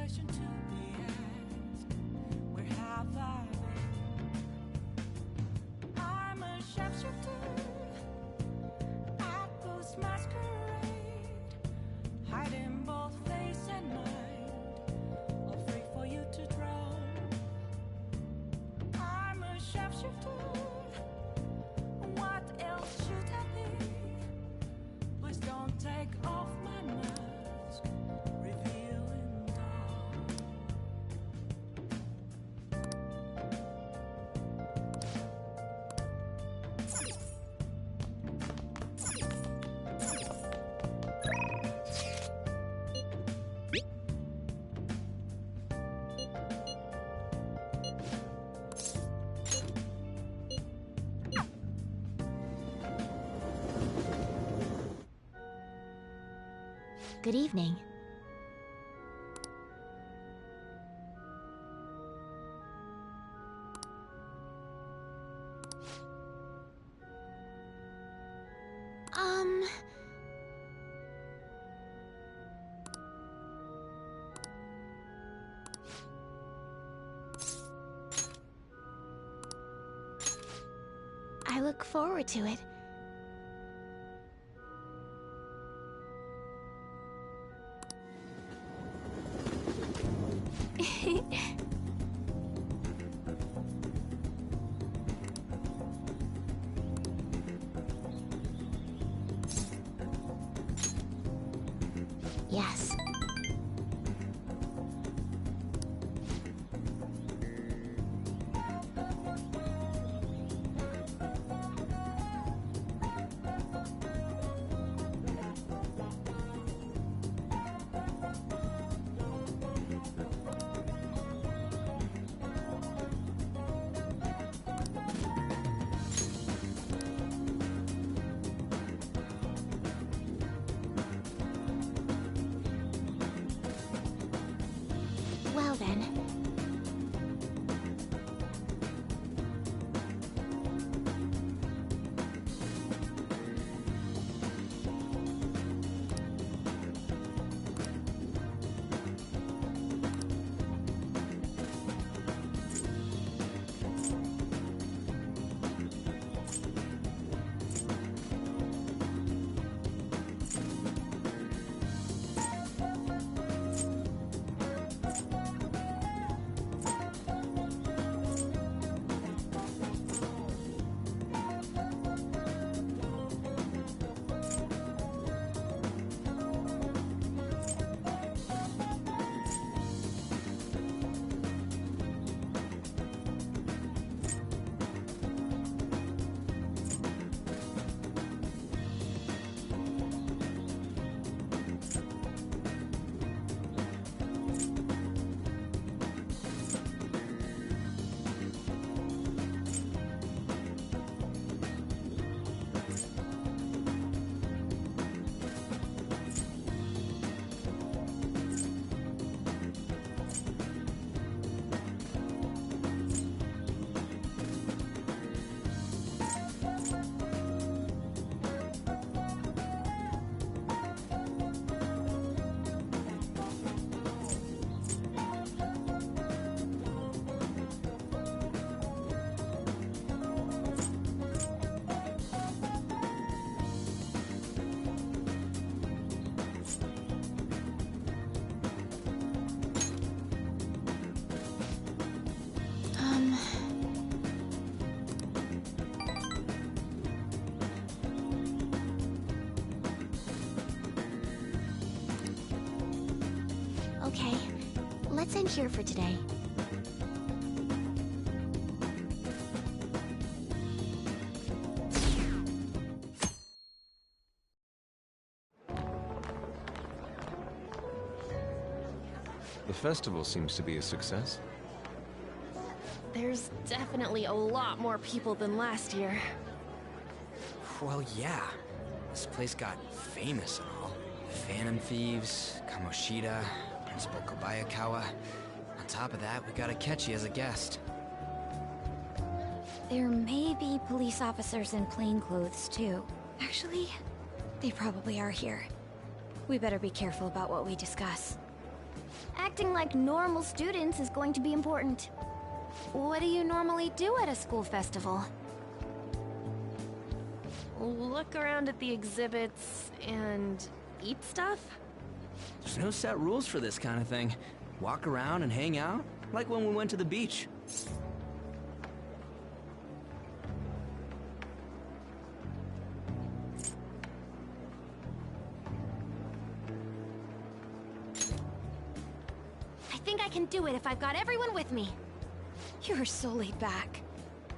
question to be asked. Where have I been? I'm a sharpshooter at Post Masquerade, hiding both face and mind, all free for you to draw. I'm a sharpshooter. What else should I be? Please don't take off my mask, revealing dawn. Good evening. I look forward to it. Yes. Well then. Okay, let's end here for today. The festival seems to be a success. There's definitely a lot more people than last year. Well, yeah. This place got famous and all. Phantom Thieves, Kamoshida, Principal Kobayakawa. On top of that, we got Akechi as a guest. There may be police officers in plain clothes, too. Actually, they probably are here. We better be careful about what we discuss. Acting like normal students is going to be important. What do you normally do at a school festival? Look around at the exhibits and eat stuff? There's no set rules for this kind of thing. Walk around and hang out, like when we went to the beach. I think I can do it if I've got everyone with me. You're so laid back.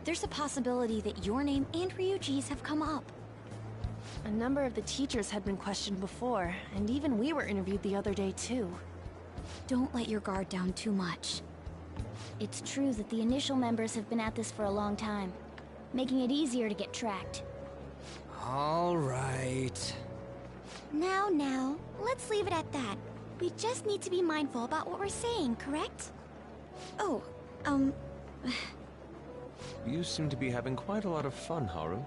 There's a possibility that your name and Ryuji's have come up. A number of the teachers had been questioned before, and even we were interviewed the other day too. Don't let your guard down too much. It's true that the initial members have been at this for a long time, making it easier to get tracked. All right. Now, let's leave it at that. We just need to be mindful about what we're saying, correct? Oh, You seem to be having quite a lot of fun, Haru.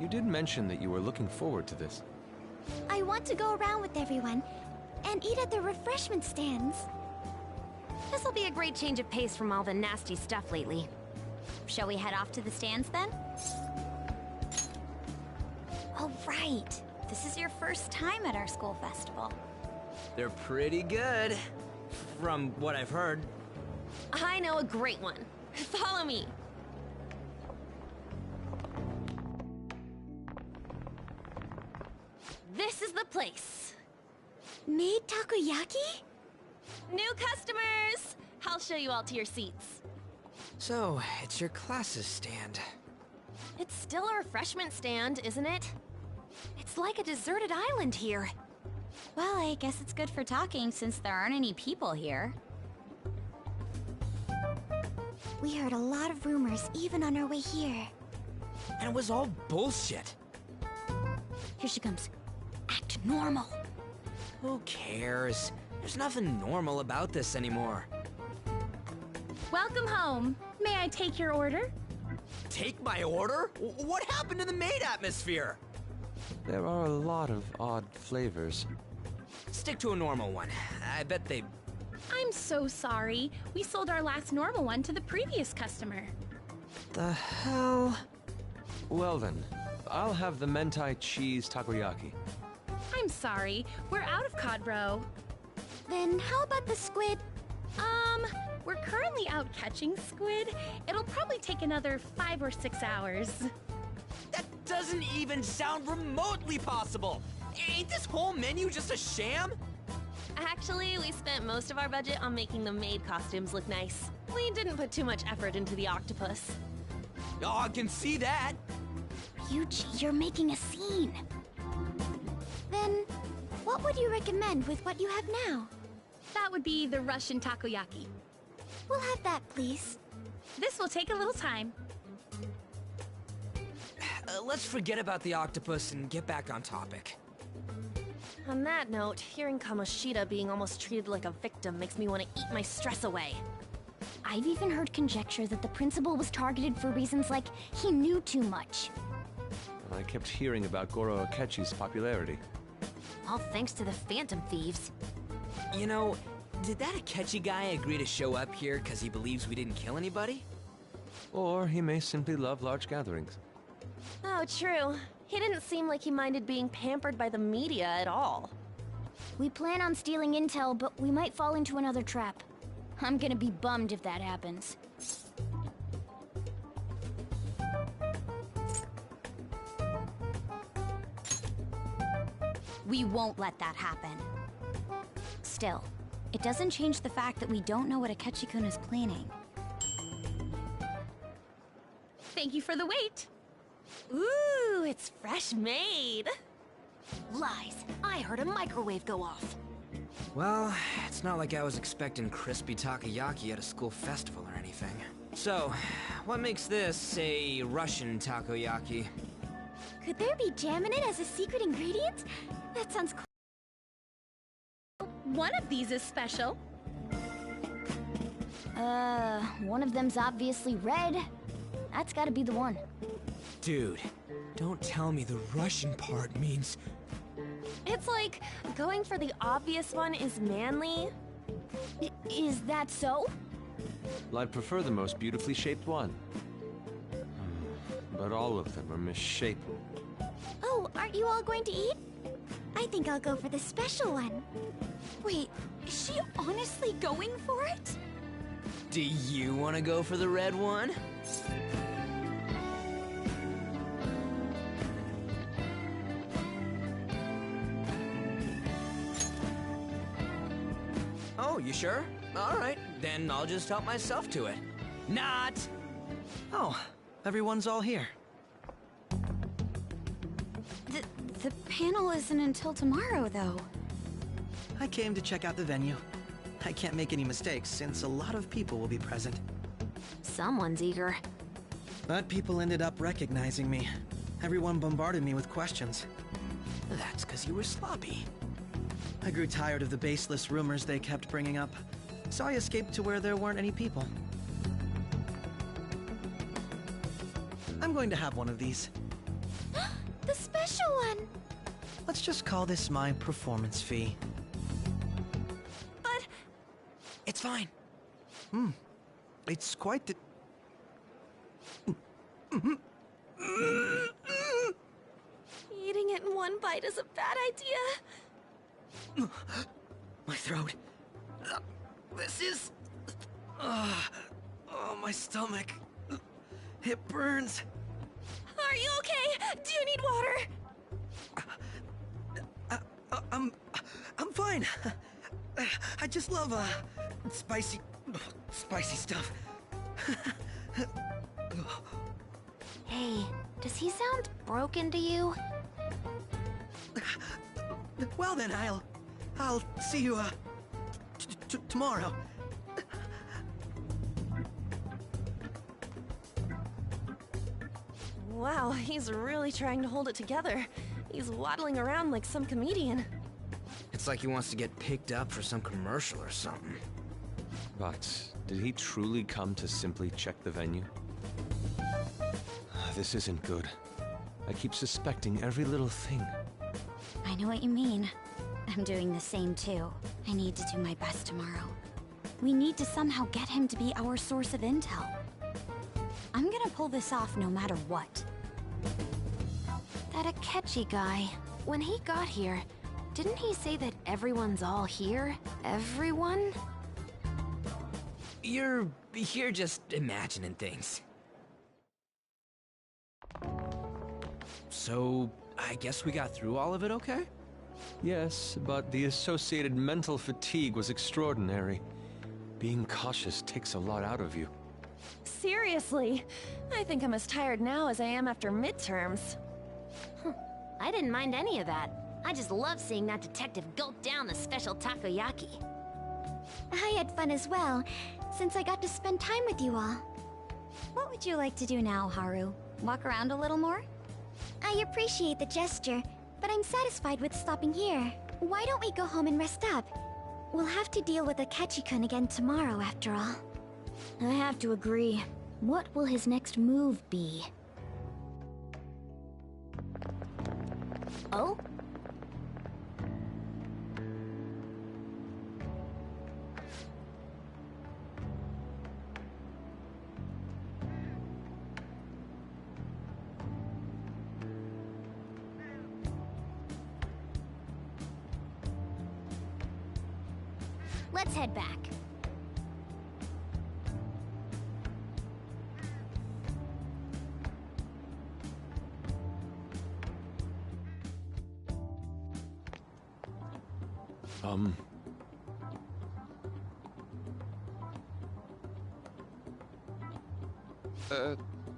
You did mention that you were looking forward to this. I want to go around with everyone and eat at the refreshment stands. This'll be a great change of pace from all the nasty stuff lately. Shall we head off to the stands then? All right. This is your first time at our school festival. They're pretty good, from what I've heard. I know a great one. Follow me. This is the place. Made takoyaki? New customers! I'll show you all to your seats. So, it's your class's stand. It's still a refreshment stand, isn't it? It's like a deserted island here. Well, I guess it's good for talking since there aren't any people here. We heard a lot of rumors even on our way here. And it was all bullshit. Here she comes. Act normal. Who cares? There's nothing normal about this anymore. Welcome home. May I take your order? Take my order? What happened to the maid atmosphere? There are a lot of odd flavors. Stick to a normal one. I bet they... I'm so sorry. We sold our last normal one to the previous customer. The hell? Well then, I'll have the mentai cheese takoyaki. I'm sorry. We're out of cod bro. Then how about the squid? We're currently out catching squid. It'll probably take another 5 or 6 hours. That doesn't even sound remotely possible! Ain't this whole menu just a sham? Actually, we spent most of our budget on making the maid costumes look nice. We didn't put too much effort into the octopus. Oh, I can see that! Ryuji, you're making a scene. Then, what would you recommend with what you have now? That would be the Russian takoyaki. We'll have that, please. This will take a little time. Let's forget about the octopus and get back on topic. On that note, hearing Kamoshida being almost treated like a victim makes me want to eat my stress away. I've even heard conjecture that the principal was targeted for reasons like he knew too much. And I kept hearing about Goro Akechi's popularity. All thanks to the Phantom Thieves. You know, did that Akechi guy agree to show up here because he believes we didn't kill anybody? Or he may simply love large gatherings. Oh, true. He didn't seem like he minded being pampered by the media at all. We plan on stealing intel, but we might fall into another trap. I'm gonna be bummed if that happens. We won't let that happen. Still, it doesn't change the fact that we don't know what Akechi-kun is planning. Thank you for the wait. Ooh, it's fresh made. Lies. I heard a microwave go off. Well, it's not like I was expecting crispy takoyaki at a school festival or anything. So, what makes this a Russian takoyaki? Could there be jam in it as a secret ingredient? That sounds cool. One of these is special. One of them's obviously red. That's gotta be the one. Dude, don't tell me the Russian part means... It's like going for the obvious one is manly, Is that so? I'd prefer the most beautifully shaped one. But all of them are misshapen. Oh, aren't you all going to eat? I think I'll go for the special one. Wait, is she honestly going for it? Do you want to go for the red one? Oh, you sure? All right, then I'll just help myself to it. Not! Oh, everyone's all here. The panel isn't until tomorrow, though. I came to check out the venue. I can't make any mistakes since a lot of people will be present. Someone's eager. But people ended up recognizing me. Everyone bombarded me with questions. That's because you were sloppy. I grew tired of the baseless rumors they kept bringing up, so I escaped to where there weren't any people. I'm going to have one of these. The special one! Let's just call this my performance fee. But... It's fine. It's quite the... Eating it in one bite is a bad idea. My throat. This is... oh, my stomach. It burns. Are you okay? Do you need water? I'm fine. I just love, spicy stuff. Hey, does he sound broken to you? Well then, I'll see you, tomorrow. Wow, he's really trying to hold it together. He's waddling around like some comedian. It's like he wants to get picked up for some commercial or something. But did he truly come to simply check the venue? This isn't good. I keep suspecting every little thing. I know what you mean. I'm doing the same too. I need to do my best tomorrow. We need to somehow get him to be our source of intel. I'm gonna pull this off no matter what. That Akechi guy, when he got here, didn't he say that everyone's all here? Everyone? You're just imagining things. So, I guess we got through all of it okay? Yes, but the associated mental fatigue was extraordinary. Being cautious takes a lot out of you. Seriously, I think I'm as tired now as I am after midterms. I didn't mind any of that. I just love seeing that detective gulp down the special takoyaki. I had fun as well, since I got to spend time with you all. What would you like to do now, Haru? Walk around a little more? I appreciate the gesture, but I'm satisfied with stopping here. Why don't we go home and rest up? We'll have to deal with Akechi-kun again tomorrow, after all. I have to agree. What will his next move be? Oh? Let's head back.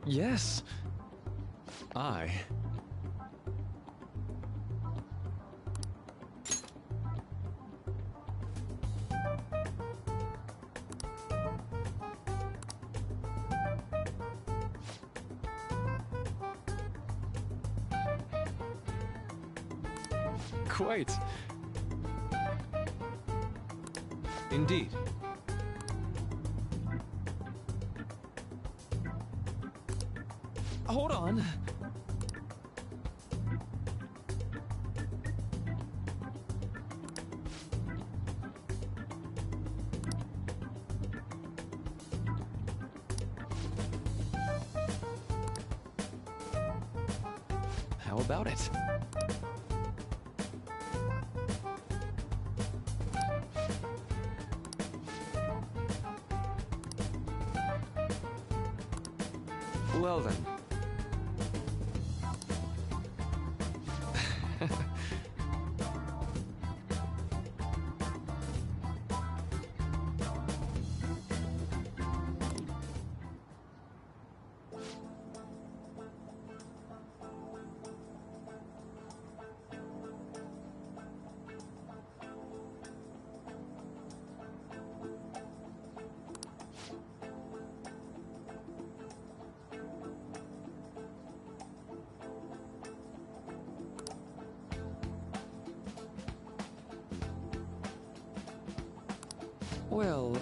Yes. I... Quite. Indeed. Hold on. How about it? Well then. Well,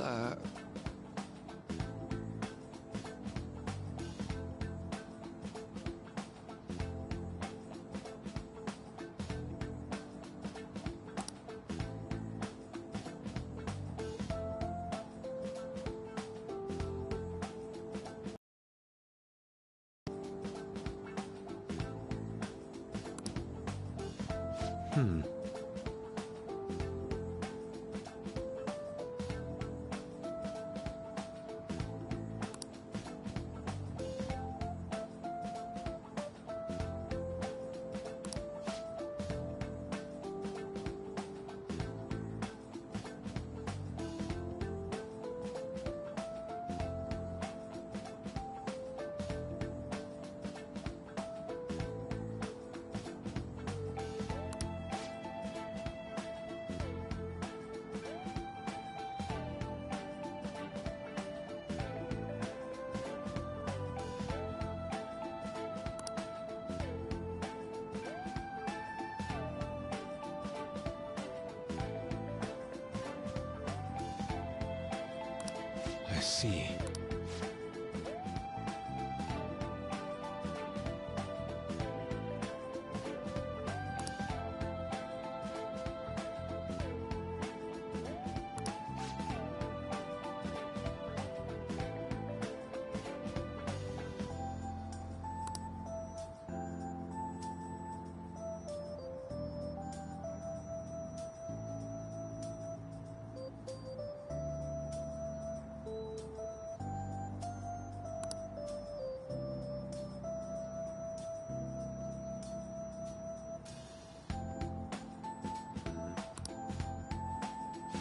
I see.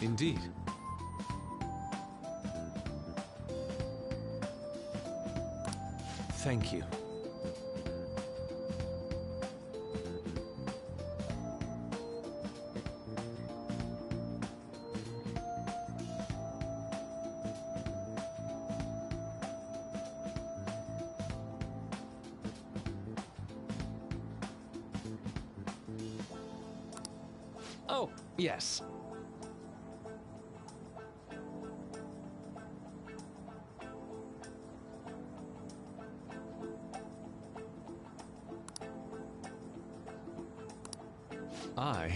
Indeed. Thank you. Oh, yes. I...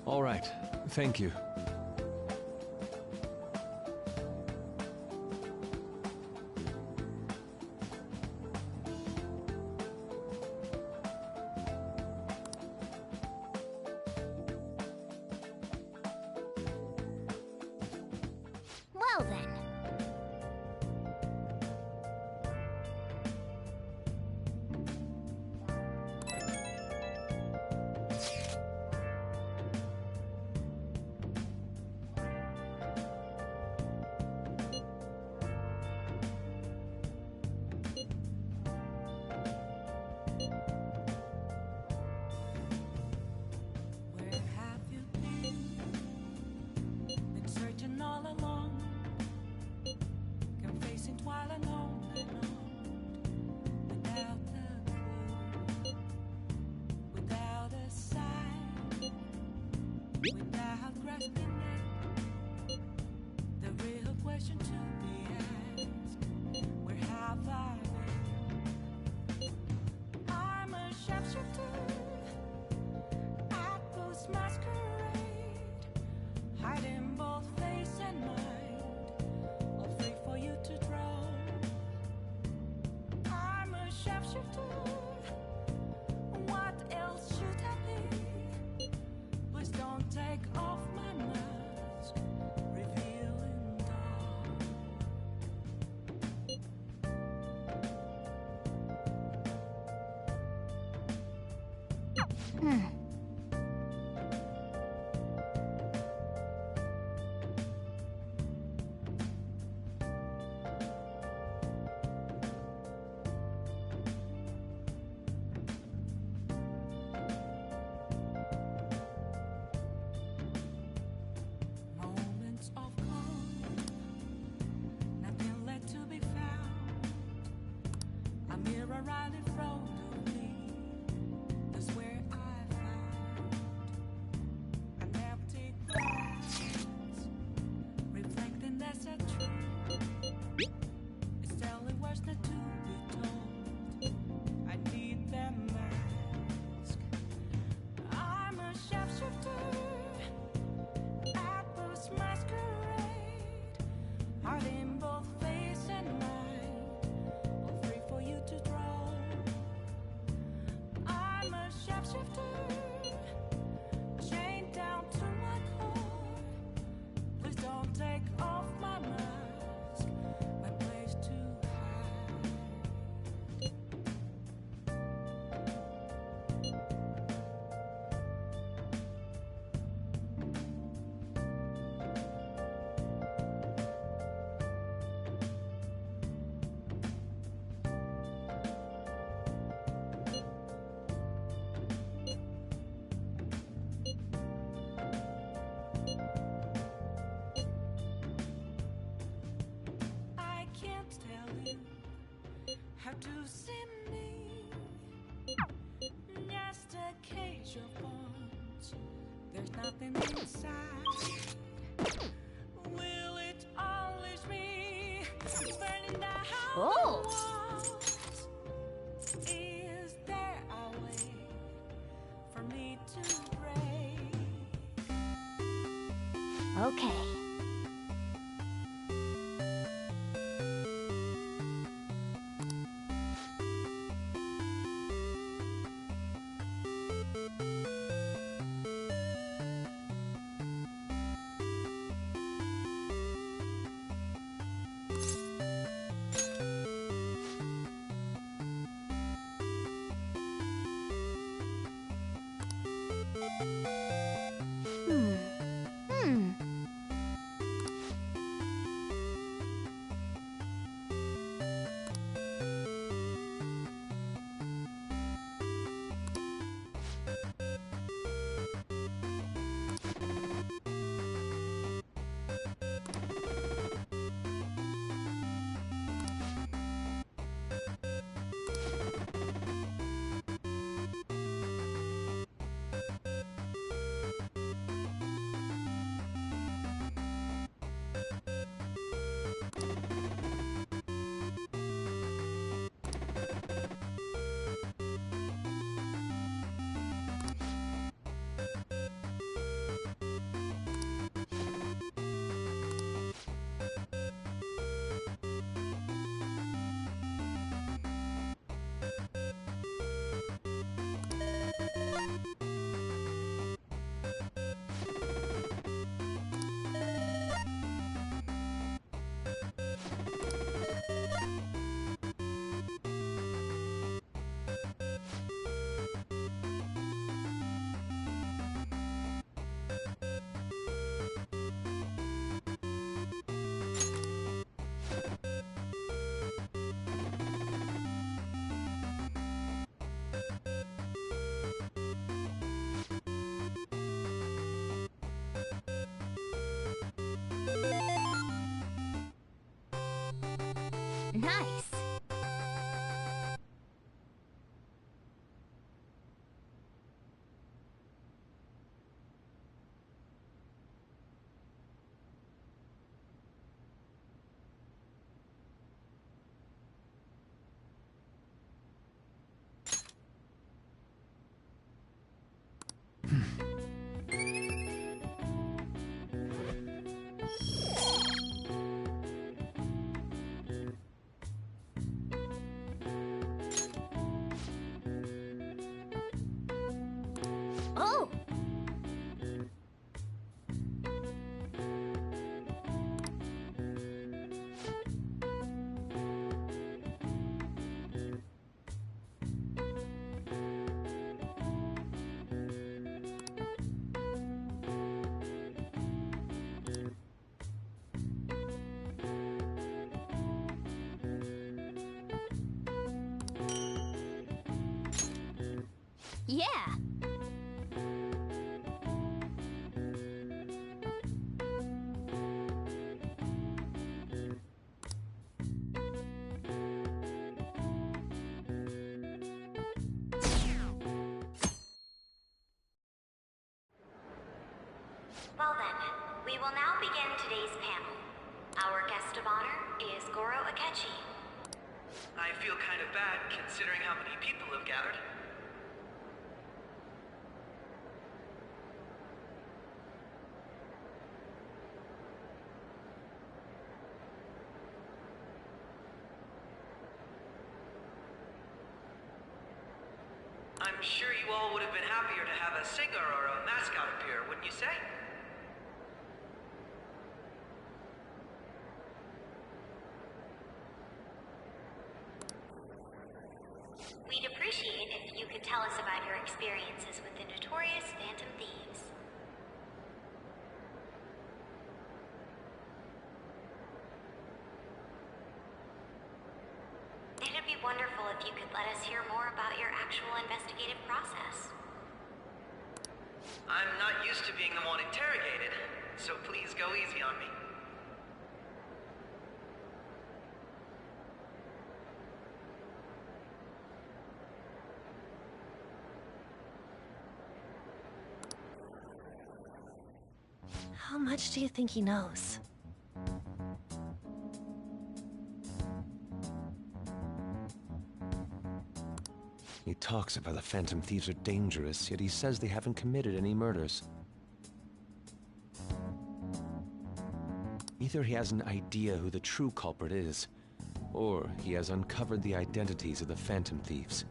All right. Thank you. Well then. Moments of calm, nothing left to be found. A mirror right in front of me, that's where I found an empty glass, reflecting that's a truth. It's telling words not to be told. I need that mask. I'm a sharpshooter at this masquerade, hiding both face and mind, all free for you to draw. I'm a sharpshooter, chained down to my core. Please don't take off my mask, my place to hide. I can't tell you how to see me. Just a cage of bones. There's nothing inside. Will it unleash me? Burning down Oh. the walls. Is there a way for me to break? Okay. Nice. Yeah. Well then, we will now begin today's panel. Our guest of honor is Goro Akechi. I feel kind of bad considering how many people have gathered. I'm sure you all would have been happier to have a singer or a mascot appear, wouldn't you say? We'd appreciate if you could tell us about your experiences with the notorious Phantom Thieves. It'd be wonderful if you could let us hear more about your actual investigative process. I'm not used to being the one interrogated, so please go easy on me. How much do you think he knows? He talks about the Phantom Thieves are dangerous, yet he says they haven't committed any murders. Either he has an idea who the true culprit is, or he has uncovered the identities of the Phantom Thieves.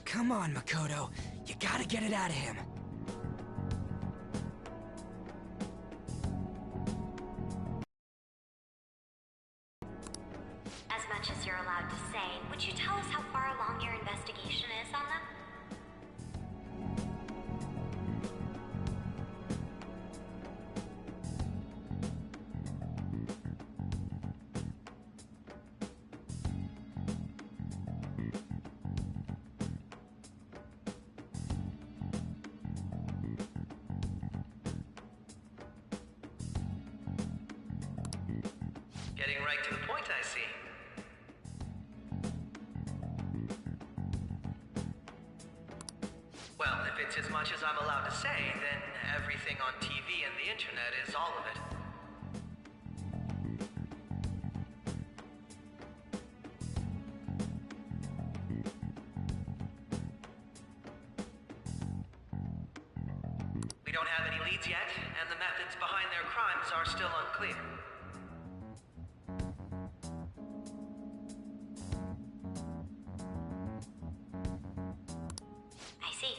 Come on, Makoto. You gotta get it out of him. As much as you're allowed to say, would you tell us how far along your investigation is on them? Getting right to the point, I see. Well, if it's as much as I'm allowed to say, then everything on TV and the internet is all of it. We don't have any leads yet, and the methods behind their crimes are still unclear. I see.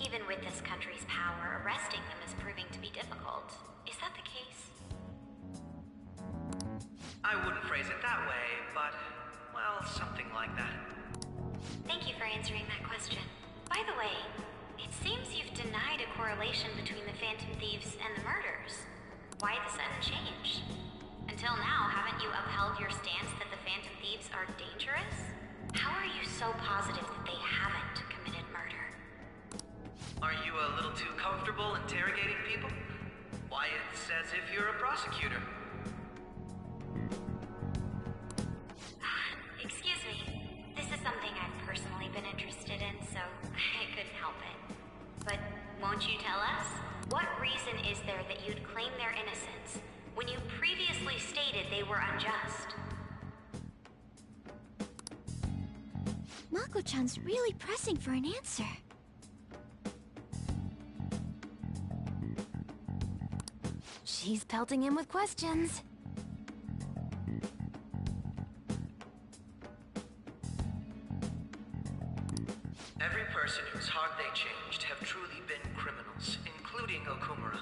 Even with this country's power, arresting them is proving to be difficult. Is that the case? I wouldn't phrase it that way, but, well, something like that. Thank you for answering that question. By the way, it seems you've denied a correlation between the Phantom Thieves and the murders. Why the sudden change? Until now, haven't you upheld your stance that the Phantom Thieves are dangerous? How are you so positive that they haven't committed murder? Are you a little too comfortable interrogating people? Why, it's as if you're a prosecutor. Excuse me. This is something I've personally been interested in, so I couldn't help it. But won't you tell us? What reason is there that you'd claim their innocence when you previously stated they were unjust? Mako-chan's really pressing for an answer. She's pelting him with questions. Every person whose heart they changed have truly been criminals, including Okumura.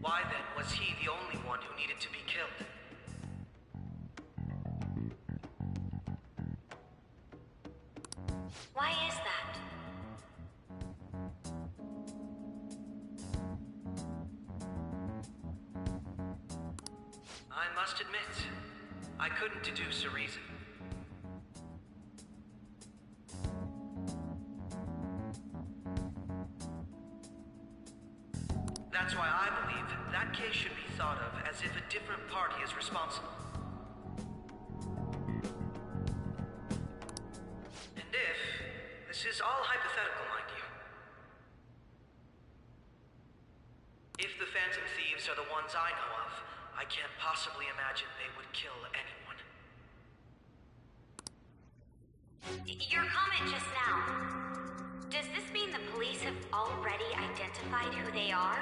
Why why then was he the only one who needed to be killed? Why is that? I must admit, I couldn't deduce a reason. That's why I believe that case should be thought of as if a different party is responsible. And if, this is all hypothetical, mind you, if the Phantom Thieves are the ones I know of, I can't possibly imagine they would kill anyone. Your comment just now. Does this mean the police have already identified who they are?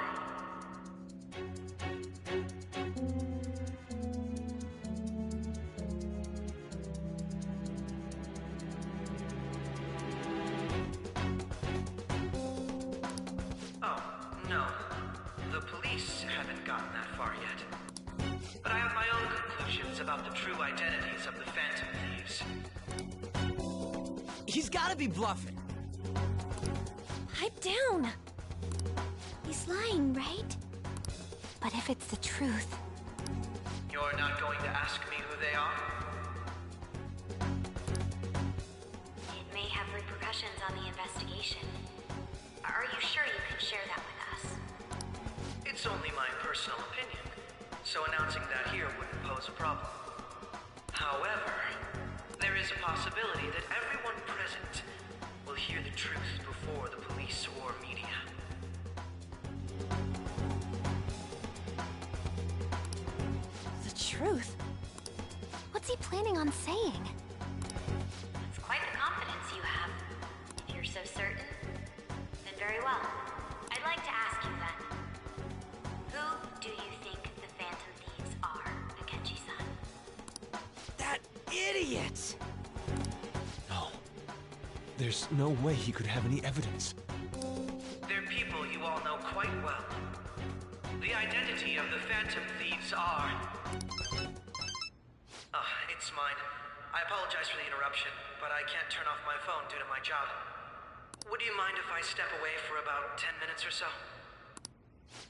Oh, no. The police haven't gotten that far yet. But I have my own conclusions about the true identities of the Phantom Thieves. He's gotta be bluffing. Pipe down. He's lying, right? But if it's the truth, You're not going to ask me who they are? It may have repercussions on the investigation. Are you sure you can share that with us? It's only my personal opinion, so announcing that here wouldn't pose a problem. However, there is a possibility that everyone present will hear the truth before the police or media. The truth? what's he planning on saying? It's quite the confidence you have. If you're so certain, then very well. I'd like to ask you then. Who do you think the Phantom Thieves are, Akechi-san? That idiot! No. There's no way he could have any evidence. They're people you all know quite well. The identity of the Phantom Thieves are... it's mine. I apologize for the interruption, but I can't turn off my phone due to my job. Would you mind if I step away for about 10 minutes or so?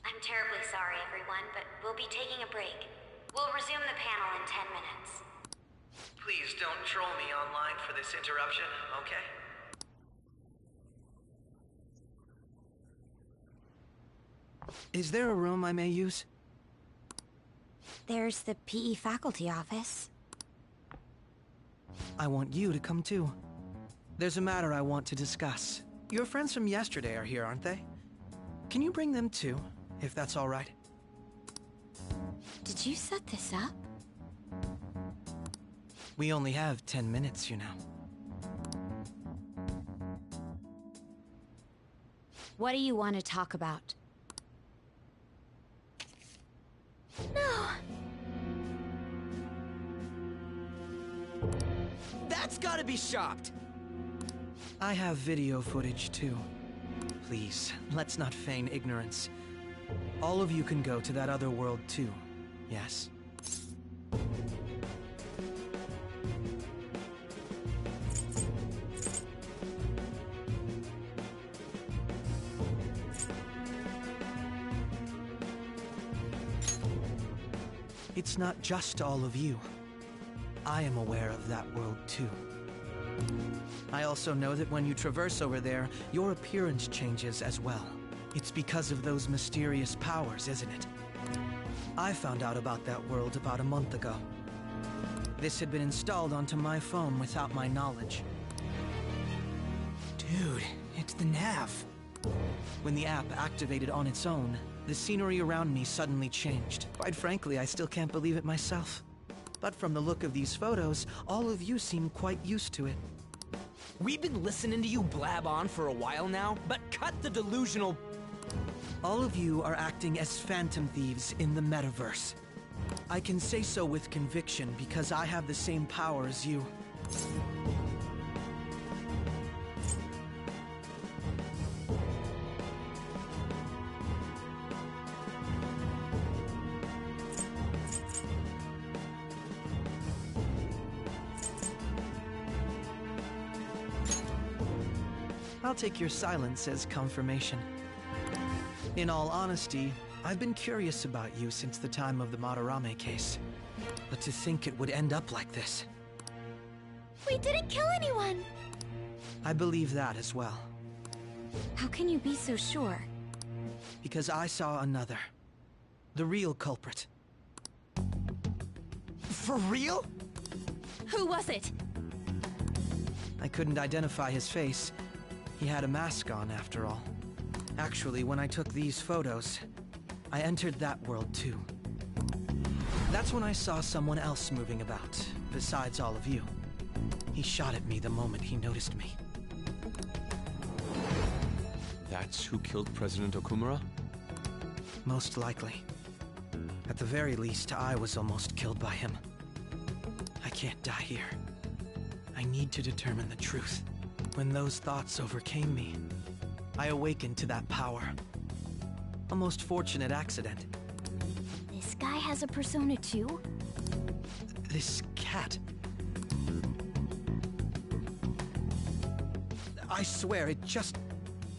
I'm terribly sorry, everyone, but we'll be taking a break. We'll resume the panel in 10 minutes. Please don't troll me online for this interruption, okay? Is there a room I may use? There's the PE faculty office. I want you to come too. There's a matter I want to discuss. Your friends from yesterday are here, aren't they? Can you bring them too, if that's all right? Did you set this up? We only have 10 minutes, you know. What do you want to talk about? No! That's gotta be shopped! I have video footage too. Please, let's not feign ignorance. All of you can go to that other world too, yes? It's not just all of you. I am aware of that world too. I also know that when you traverse over there, your appearance changes as well. It's because of those mysterious powers, isn't it? I found out about that world about a month ago. This had been installed onto my phone without my knowledge. Dude, it's the nav. When the app activated on its own, the scenery around me suddenly changed. Quite frankly, I still can't believe it myself. But from the look of these photos, all of you seem quite used to it. We've been listening to you blab on for a while now, but cut the delusional... All of you are acting as Phantom Thieves in the metaverse. I can say so with conviction because I have the same power as you. I'll take your silence as confirmation. In all honesty, I've been curious about you since the time of the Madarame case. But to think it would end up like this. We didn't kill anyone! I believe that as well. How can you be so sure? Because I saw another. The real culprit. For real? Who was it? I couldn't identify his face. He had a mask on, after all. Actually, when I took these photos, I entered that world too. That's when I saw someone else moving about, besides all of you. He shot at me the moment he noticed me. That's who killed President Okumura? Most likely. At the very least, I was almost killed by him. I can't die here. I need to determine the truth. When those thoughts overcame me, I awakened to that power. A most fortunate accident. This guy has a persona too? This cat. I swear, it just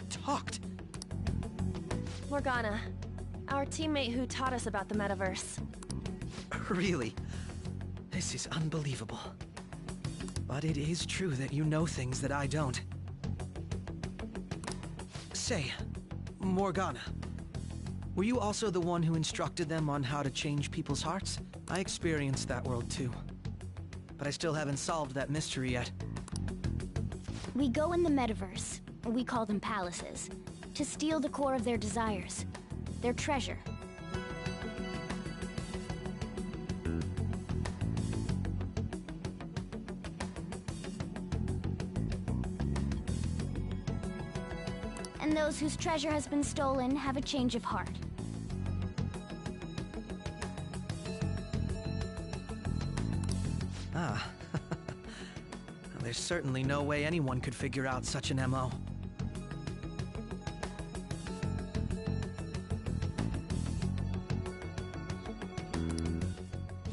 talked. Morgana, our teammate who taught us about the metaverse. Really? This is unbelievable. But it is true that you know things that I don't. Say, Morgana, were you also the one who instructed them on how to change people's hearts? I experienced that world too. But I still haven't solved that mystery yet. We go in the metaverse, we call them palaces, to steal the core of their desires, their treasure. And those whose treasure has been stolen have a change of heart. Ah. There's certainly no way anyone could figure out such an MO.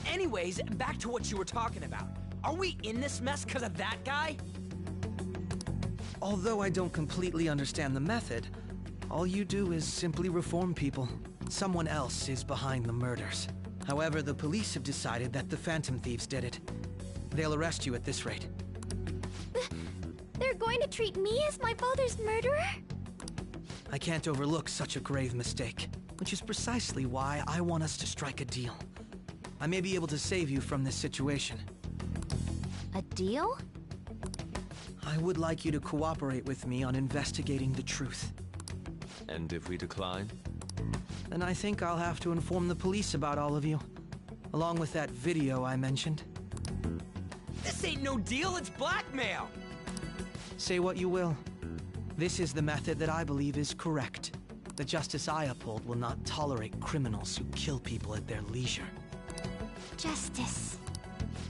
Anyways, back to what you were talking about. Are we in this mess because of that guy? Although I don't completely understand the method, all you do is simply reform people. Someone else is behind the murders. However, the police have decided that the Phantom Thieves did it. They'll arrest you at this rate. They're going to treat me as my father's murderer? I can't overlook such a grave mistake, which is precisely why I want us to strike a deal. I may be able to save you from this situation. A deal? I would like you to cooperate with me on investigating the truth. And if we decline? Then I think I'll have to inform the police about all of you, along with that video I mentioned. This ain't no deal, it's blackmail! Say what you will. This is the method that I believe is correct. The justice I uphold will not tolerate criminals who kill people at their leisure. Justice.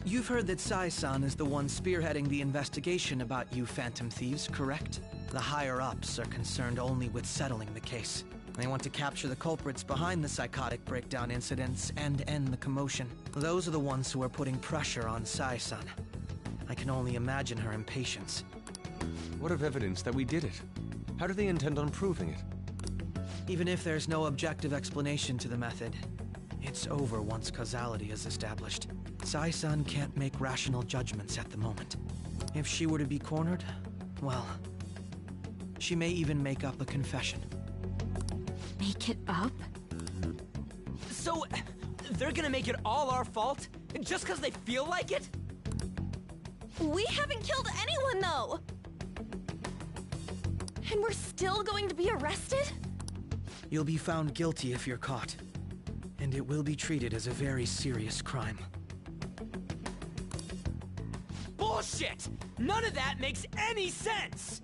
You've heard that Sai-san is the one spearheading the investigation about you Phantom Thieves, correct? The higher-ups are concerned only with settling the case. They want to capture the culprits behind the psychotic breakdown incidents and end the commotion. Those are the ones who are putting pressure on Sai-san. I can only imagine her impatience. What of evidence that we did it? How do they intend on proving it? Even if there's no objective explanation to the method, it's over once causality is established. Sai-san can't make rational judgments at the moment. If she were to be cornered, well, she may even make up a confession. Make it up? So, they're gonna make it all our fault? Just because they feel like it? We haven't killed anyone, though! And we're still going to be arrested? You'll be found guilty if you're caught. And it will be treated as a very serious crime. Bullshit! None of that makes any sense!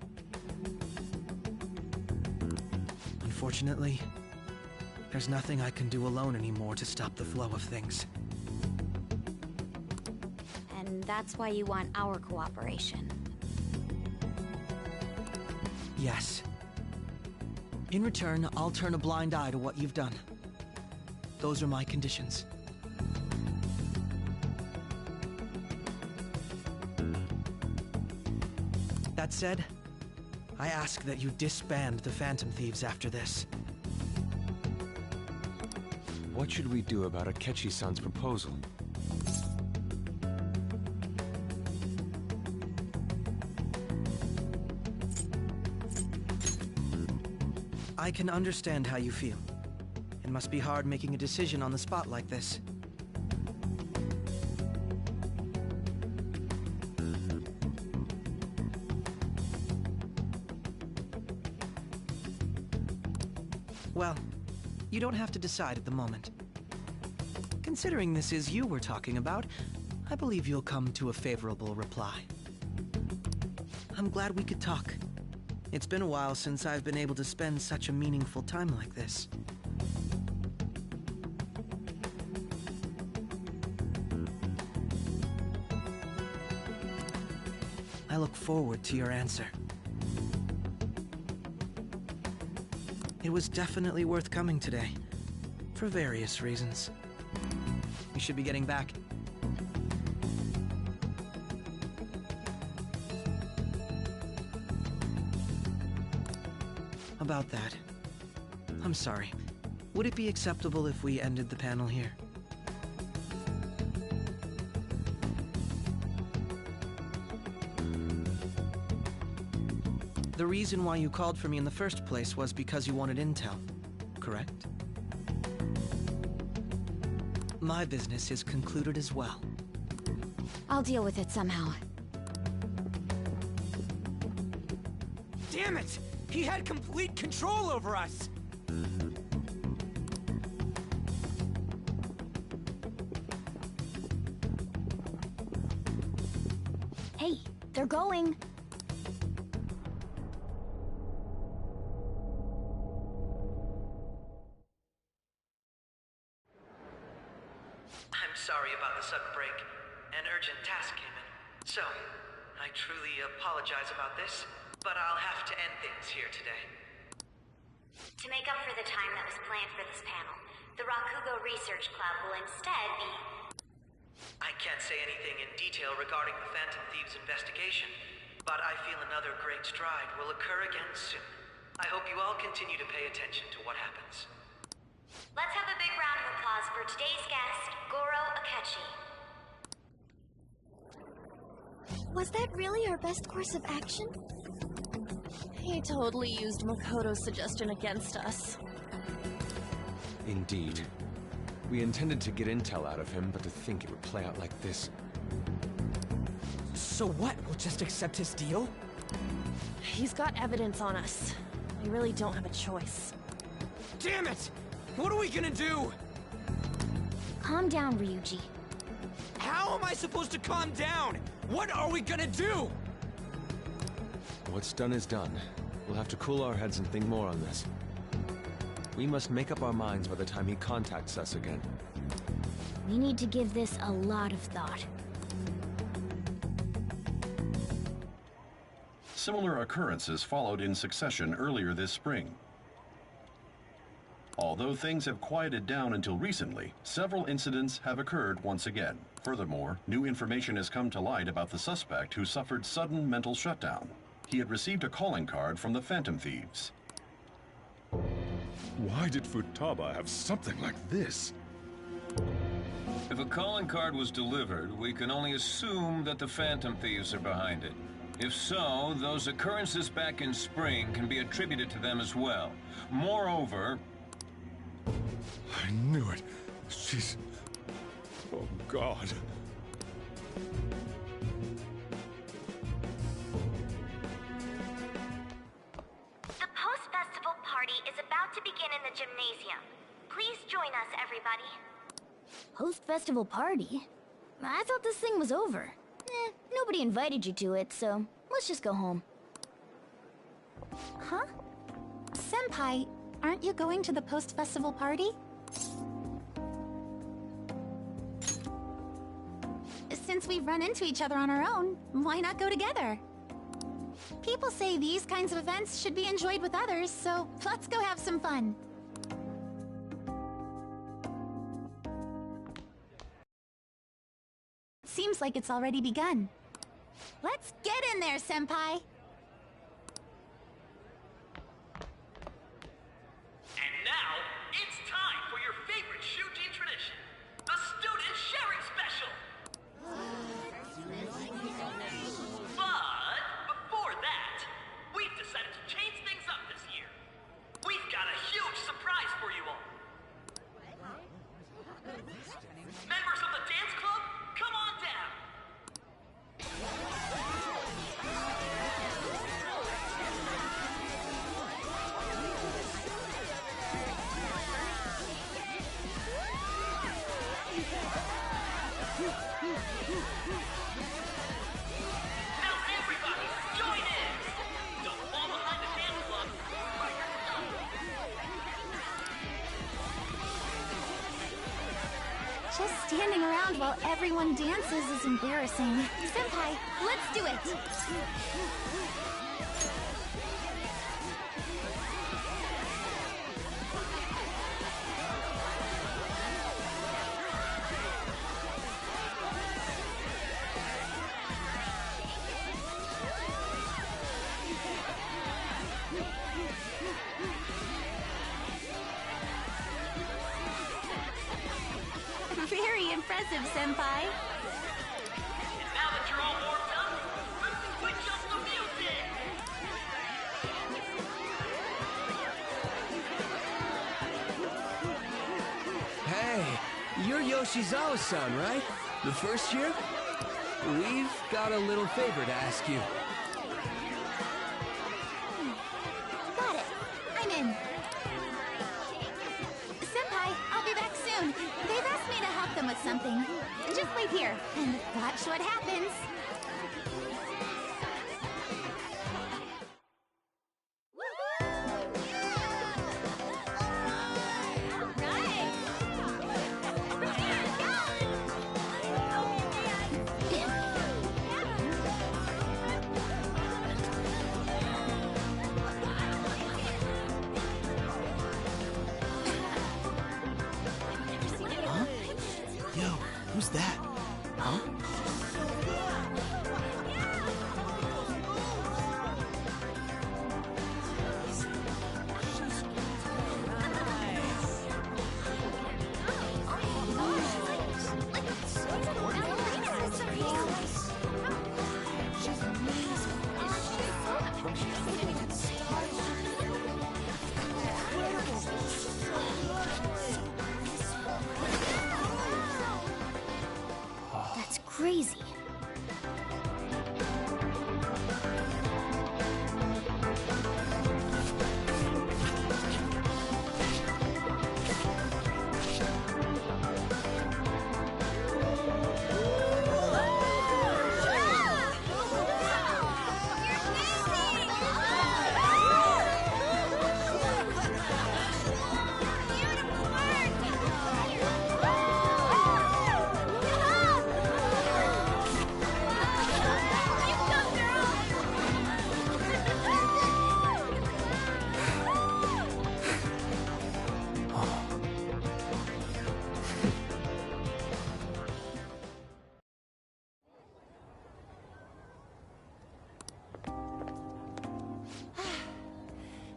Unfortunately, there's nothing I can do alone anymore to stop the flow of things. And that's why you want our cooperation. Yes. In return, I'll turn a blind eye to what you've done. Those are my conditions. That said, I ask that you disband the Phantom Thieves after this. What should we do about Akechi-san's proposal? I can understand how you feel. It must be hard making a decision on the spot like this. Well, you don't have to decide at the moment. Considering this is you we're talking about, I believe you'll come to a favorable reply. I'm glad we could talk. It's been a while since I've been able to spend such a meaningful time like this. I look forward to your answer. It was definitely worth coming today, for various reasons. We should be getting back. About that, I'm sorry. Would it be acceptable if we ended the panel here? The reason why you called for me in the first place was because you wanted intel, correct? My business is concluded as well. I'll deal with it somehow. Damn it! He had complete control over us! Hey, they're going. I'm sorry about the sudden break. An urgent task came in. So, I truly apologize about this, but I'll have to end things here today. To make up for the time that was planned for this panel, the Rakugo Research Club will instead be... I can't say anything in detail regarding the Phantom Thieves investigation, but I feel another great stride will occur again soon. I hope you all continue to pay attention to what happens. Let's have a big round of applause for today's guest, Goro Akechi. Was that really our best course of action? He totally used Makoto's suggestion against us. Indeed. We intended to get intel out of him, but to think it would play out like this. So what? We'll just accept his deal? He's got evidence on us. We really don't have a choice. Damn it! What are we gonna do? Calm down, Ryuji. How am I supposed to calm down? What are we gonna do? What's done is done. We'll have to cool our heads and think more on this. We must make up our minds by the time he contacts us again. We need to give this a lot of thought. Similar occurrences followed in succession earlier this spring. Although things have quieted down until recently, several incidents have occurred once again. Furthermore, new information has come to light about the suspect who suffered sudden mental shutdown. He had received a calling card from the Phantom Thieves. Why did Futaba have something like this? If a calling card was delivered, we can only assume that the Phantom Thieves are behind it. If so, those occurrences back in spring can be attributed to them as well. Moreover... I knew it. She's... Oh, God. The post-festival party is about to begin in the gymnasium. Please join us, everybody. Post-festival party? I thought this thing was over. Nobody invited you to it, so let's just go home. Huh? Senpai, aren't you going to the post-festival party? Since we've run into each other on our own, why not go together? People say these kinds of events should be enjoyed with others, so let's go have some fun. Seems like it's already begun. Let's get in there, Senpai! Just standing around while everyone dances is embarrassing. Senpai, let's do it! Very impressive, Senpai. Now that you're all warmed up, let's switch up the music! Hey, you're Yoshizawa-san, right? The first year? We've got a little favor to ask you. Got it. I'm in. Senpai, I'll be back soon. They've asked me to help them with something. Just wait here and watch what happens. Yo, who's that? Huh? That's crazy.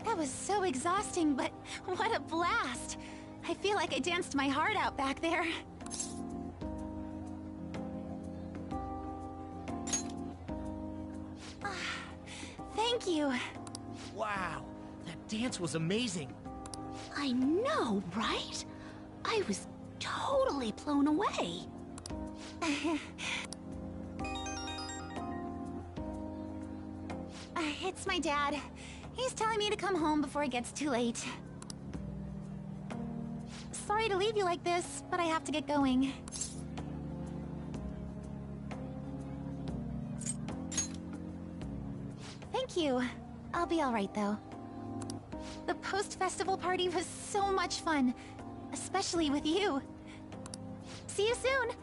That was so exhausting, but what a blast! I feel like I danced my heart out back there. Thank you. Wow, that dance was amazing. I know, right? I was totally blown away. It's my dad. He's telling me to come home before it gets too late. Sorry to leave you like this, but I have to get going. Thank you. I'll be alright, though. The post-festival party was so much fun, especially with you. See you soon!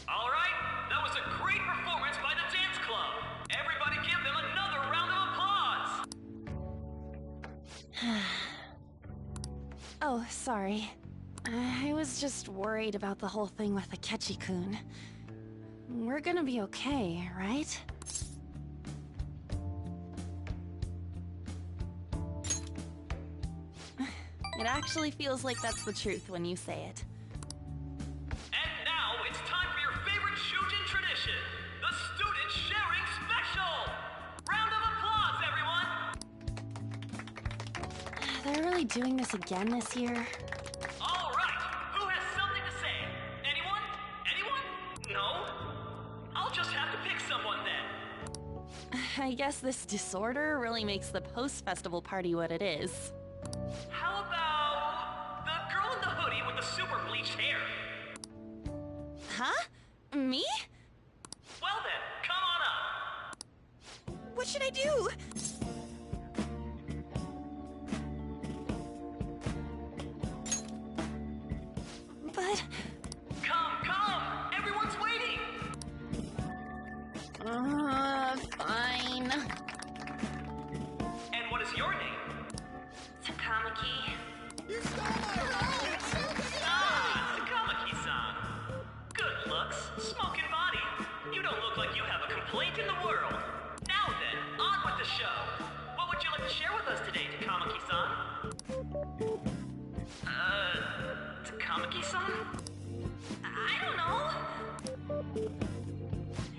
All right, that was a great performance by the dance club. Everybody give them another round of applause. Oh, sorry. I was just worried about the whole thing with Akechi-kun. We're gonna be okay, right? It actually feels like that's the truth when you say it. And now it's time for your favorite Shujin tradition, the Student Sharing Special! Round of applause, everyone! They're really doing this again this year? All right, who has something to say? Anyone? Anyone? No? I'll just have to pick someone then. I guess this disorder really makes the post-festival party what it is. How about the girl in the hoodie with the super bleached hair? Huh? Me? Well then, come on up. What should I do? But... Come! Everyone's waiting! Fine. And what is your name? Takamaki. Ah, Takamaki-san. Good looks, smoking body. You don't look like you have a complaint in the world. Now then, on with the show. What would you like to share with us today, Takamaki-san? Takamaki-san? I don't know.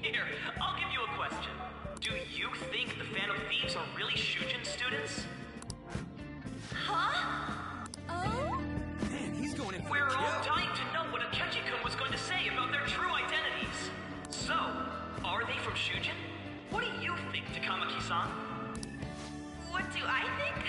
Here, I'll give you a question. Do you think the Phantom Thieves are really Shujin students? Huh? Oh? Man, he's going in for We're a all kill. dying to know what Akechi-kun was going to say about their true identities. So, are they from Shujin? What do you think, Takamaki-san? What do I think?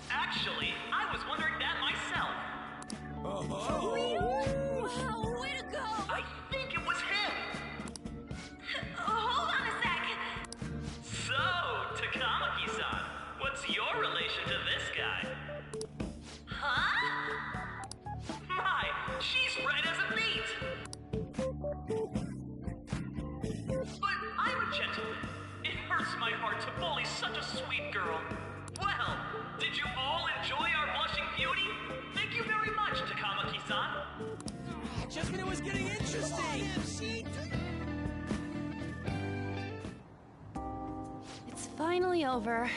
Actually, I was wondering that myself. Oh. Wow, way to go! I think it was him. Hold on a sec. So, Takamaki-san, what's your relation to this guy? Huh? My, she's red as a beet. But I'm a gentleman. It hurts my heart to bully such a sweet girl. Well, did you all enjoy our blushing beauty? Thank you very much, Takamaki-san. Just when it was getting interesting. It's finally over.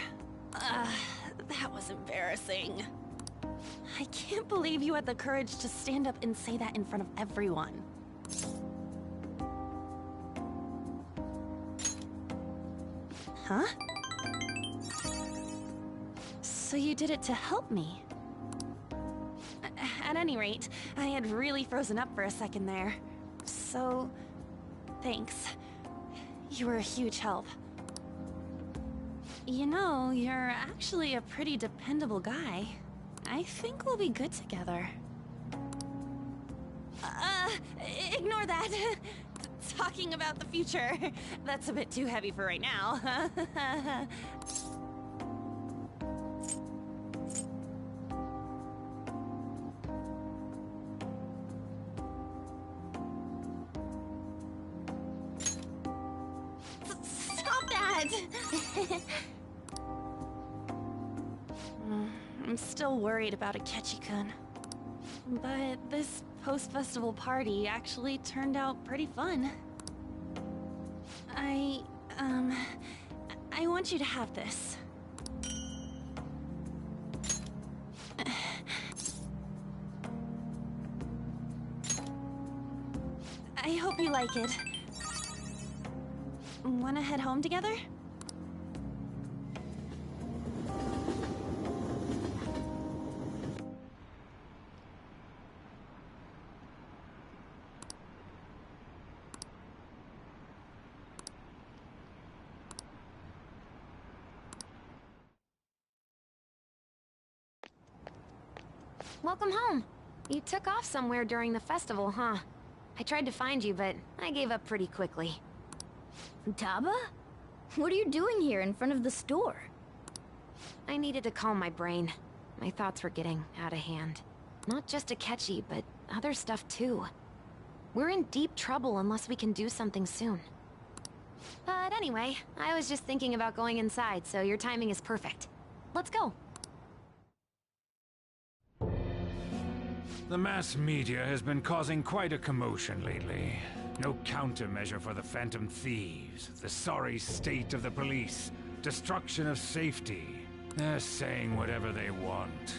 That was embarrassing. I can't believe you had the courage to stand up and say that in front of everyone. Huh? So you did it to help me? At any rate, I had really frozen up for a second there. So, thanks. You were a huge help. You know, you're actually a pretty dependable guy. I think we'll be good together. Ignore that. Talking about the future. That's a bit too heavy for right now. Stop that! I'm still worried about Akechi-kun. But this post-festival party actually turned out pretty fun. I want you to have this. I hope you like it. Wanna head home together? Welcome home. You took off somewhere during the festival, huh? I tried to find you, but I gave up pretty quickly. Taba? What are you doing here in front of the store? I needed to calm my brain. My thoughts were getting out of hand. Not just Akechi, but other stuff too. We're in deep trouble unless we can do something soon. But anyway, I was just thinking about going inside, so your timing is perfect. Let's go. The mass media has been causing quite a commotion lately. No countermeasure for the Phantom Thieves, the sorry state of the police, destruction of safety. They're saying whatever they want.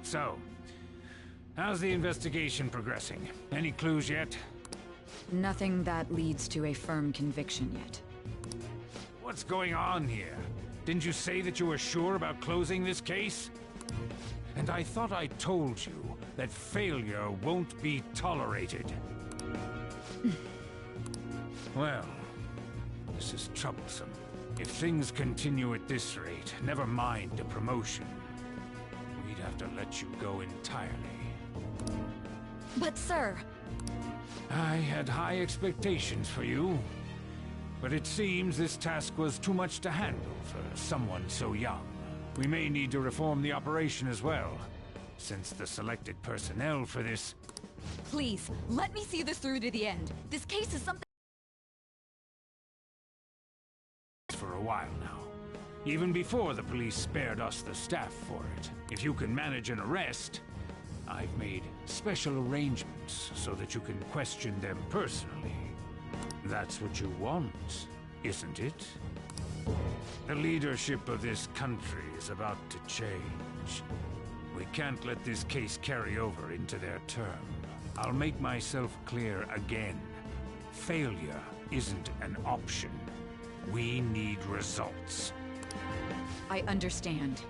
So, how's the investigation progressing? Any clues yet? Nothing that leads to a firm conviction yet. What's going on here? Didn't you say that you were sure about closing this case? And I thought I told you that failure won't be tolerated. Well, this is troublesome. If things continue at this rate, never mind a promotion. We'd have to let you go entirely. But sir... I had high expectations for you. But it seems this task was too much to handle for someone so young. We may need to reform the operation as well, since the selected personnel for this... Please, let me see this through to the end. This case is something... for a while now. Even before the police spared us the staff for it. If you can manage an arrest, I've made special arrangements so that you can question them personally. That's what you want, isn't it? The leadership of this country is about to change. We can't let this case carry over into their term. I'll make myself clear again. Failure isn't an option. We need results. I understand.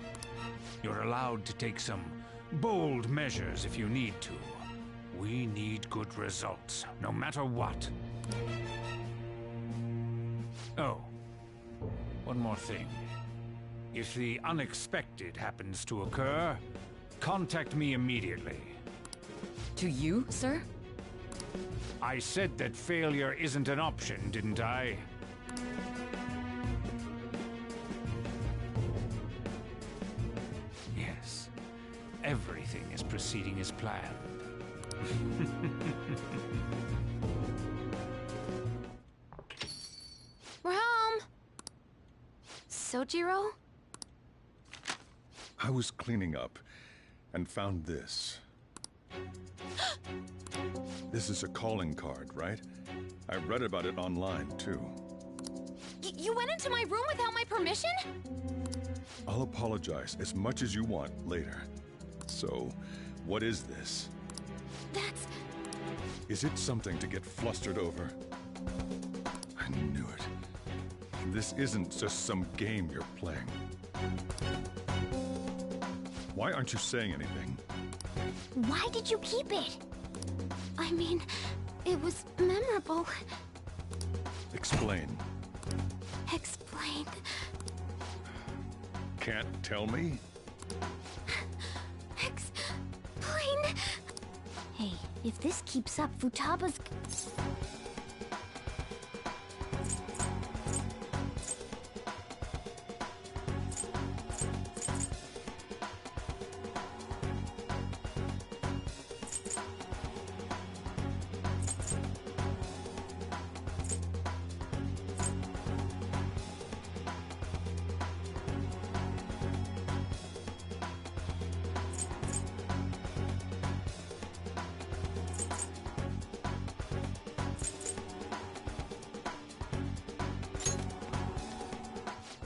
You're allowed to take some bold measures if you need to. We need good results, no matter what. Oh, one more thing. If the unexpected happens to occur, contact me immediately. To you, sir? I said that failure isn't an option, didn't I? Yes. Everything is proceeding as planned. We're home! Sojiro? I was cleaning up and found this. This is a calling card, right? I read about it online, too. You went into my room without my permission? I'll apologize as much as you want later. So, what is this? That's... Is it something to get flustered over? I knew it. This isn't just some game you're playing. Why aren't you saying anything? Why did you keep it? I mean, it was memorable. Explain. Explain. Can't tell me? Explain. Hey, if this keeps up, Futaba's...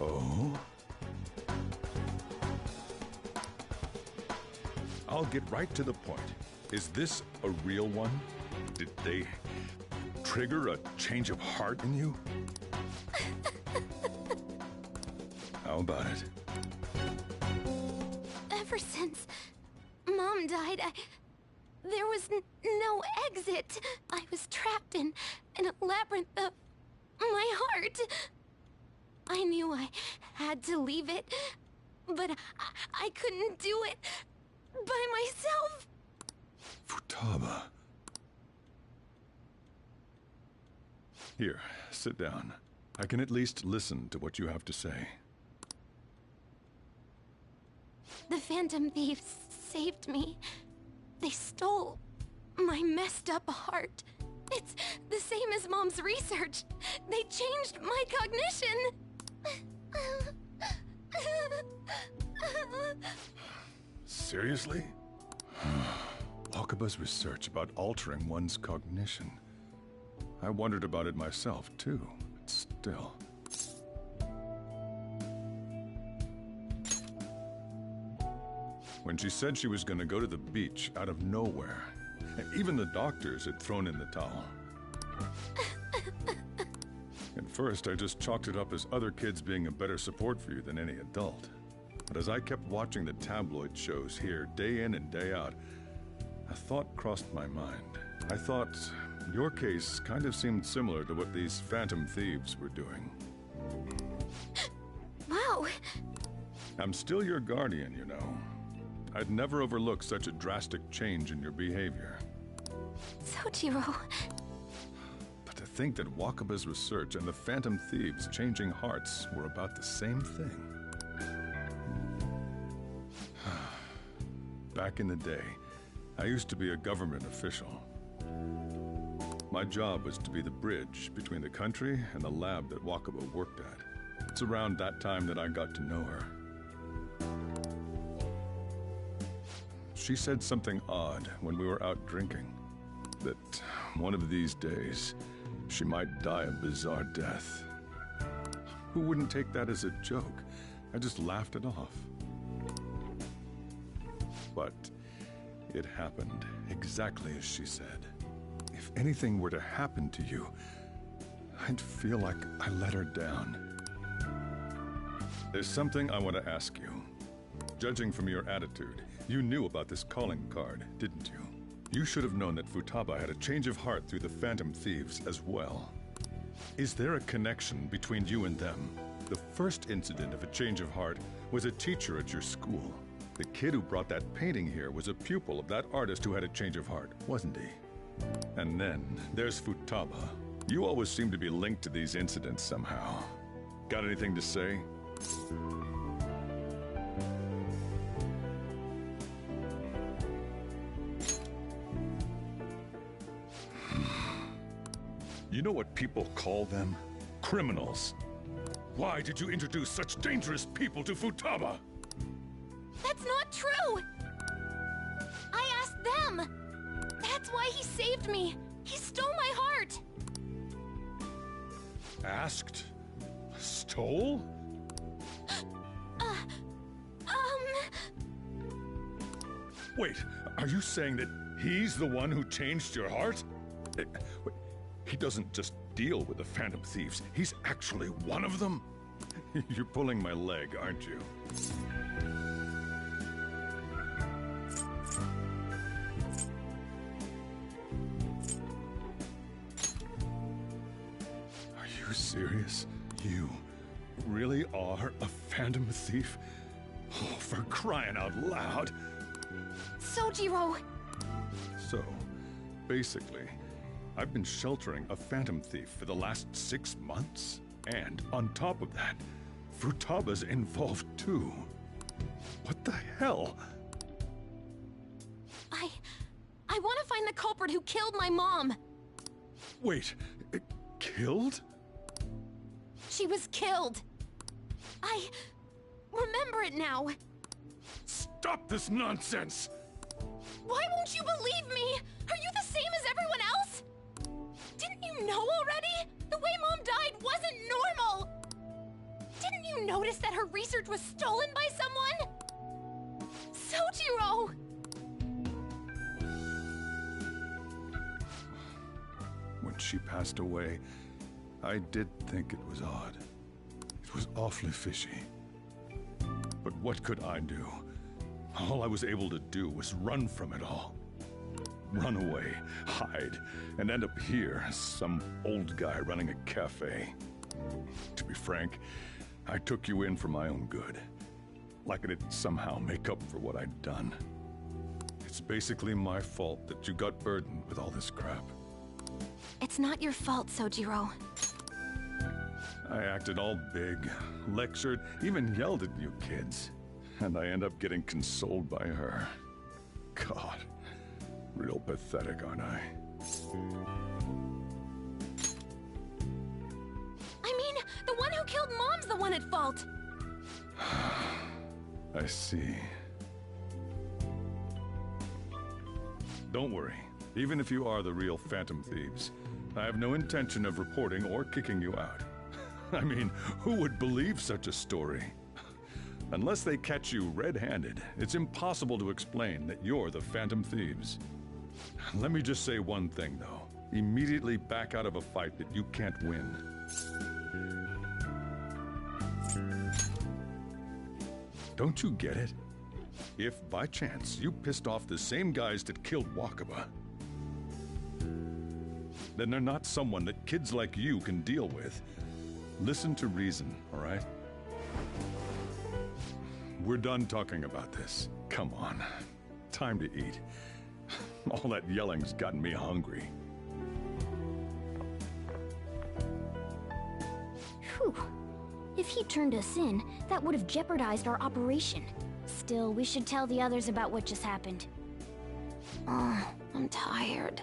Oh? I'll get right to the point. Is this a real one? Did they trigger a change of heart in you? How about it? Ever since Mom died, there was no exit. I was trapped in a labyrinth of my heart. I knew I had to leave it, but I couldn't do it by myself. Futaba. Here, sit down. I can at least listen to what you have to say. The Phantom Thieves saved me. They stole my messed up heart. It's the same as Mom's research. They changed my cognition. Seriously? Wakaba's research about altering one's cognition. I wondered about it myself, too, but still. When she said she was going to go to the beach out of nowhere, even the doctors had thrown in the towel. At first, I just chalked it up as other kids being a better support for you than any adult. But as I kept watching the tabloid shows here, day in and day out, a thought crossed my mind. I thought your case kind of seemed similar to what these Phantom Thieves were doing. Wow. I'm still your guardian, you know. I'd never overlook such a drastic change in your behavior. Sojiro. But to think that Wakaba's research and the Phantom Thieves changing hearts were about the same thing. Back in the day, I used to be a government official. My job was to be the bridge between the country and the lab that Wakaba worked at. It's around that time that I got to know her. She said something odd when we were out drinking. That one of these days, she might die a bizarre death. Who wouldn't take that as a joke? I just laughed it off. But it happened exactly as she said. If anything were to happen to you, I'd feel like I let her down. There's something I want to ask you. Judging from your attitude, you knew about this calling card, didn't you? You should have known that Futaba had a change of heart through the Phantom Thieves as well. Is there a connection between you and them? The first incident of a change of heart was a teacher at your school. The kid who brought that painting here was a pupil of that artist who had a change of heart, wasn't he? And then there's Futaba. You always seem to be linked to these incidents somehow. Got anything to say? You know what people call them? Criminals. Why did you introduce such dangerous people to Futaba? That's not true! I asked them! That's why he saved me! He stole my heart! Asked? Stole? Wait, are you saying that he's the one who changed your heart? Wait, he doesn't just deal with the Phantom Thieves, he's actually one of them? You're pulling my leg, aren't you? Are you serious? You really are a Phantom Thief? Oh, for crying out loud! Sojiro! So, basically, I've been sheltering a Phantom Thief for the last 6 months. And on top of that, Futaba's involved too. What the hell? I want to find the culprit who killed my mom! Wait, killed? She was killed! I remember it now! Stop this nonsense! Why won't you believe me? Are you the same as everyone else? Didn't you know already? The way Mom died wasn't normal! Didn't you notice that her research was stolen by someone? Sojiro! When she passed away, I did think it was odd. It was awfully fishy. But what could I do? All I was able to do was run from it all. Run away, hide, and end up here as some old guy running a cafe. To be frank, I took you in for my own good. Like it'd somehow make up for what I'd done. It's basically my fault that you got burdened with all this crap. It's not your fault, Sojiro. I acted all big, lectured, even yelled at you kids. and I end up getting consoled by her. God, real pathetic, aren't I? I mean, the one who killed Mom's the one at fault! I see. Don't worry. Even if you are the real Phantom Thieves, I have no intention of reporting or kicking you out. I mean, who would believe such a story? Unless they catch you red-handed, it's impossible to explain that you're the Phantom Thieves. Let me just say one thing, though. Immediately back out of a fight that you can't win. Don't you get it? If, by chance, you pissed off the same guys that killed Wakaba, then they're not someone that kids like you can deal with. Listen to reason, all right? We're done talking about this. Come on. Time to eat. All that yelling's gotten me hungry. Whew. If he turned us in, that would have jeopardized our operation. Still, we should tell the others about what just happened. Oh, I'm tired.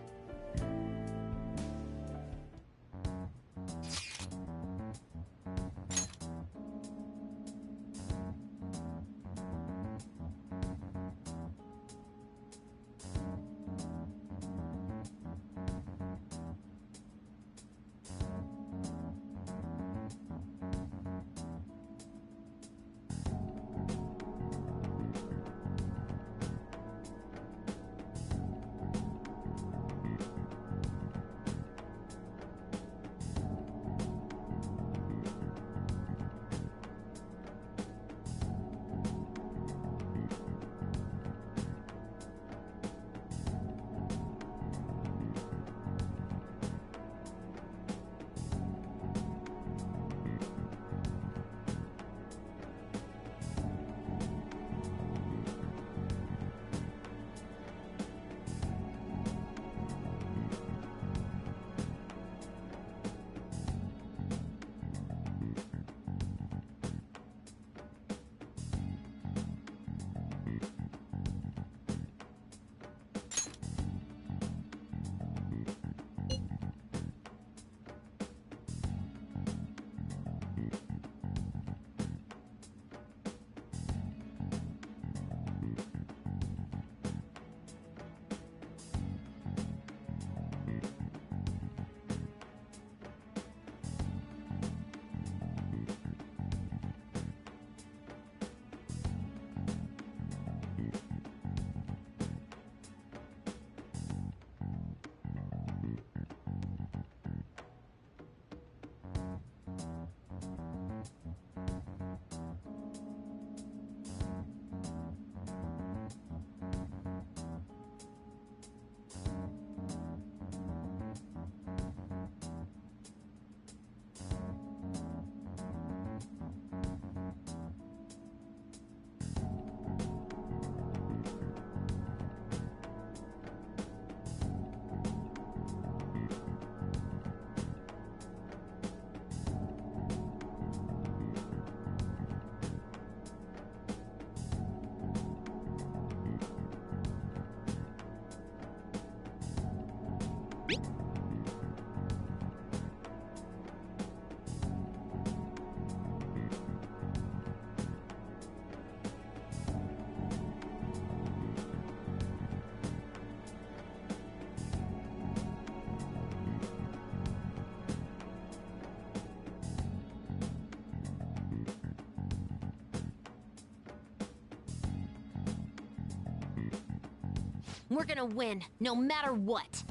We're gonna win, no matter what.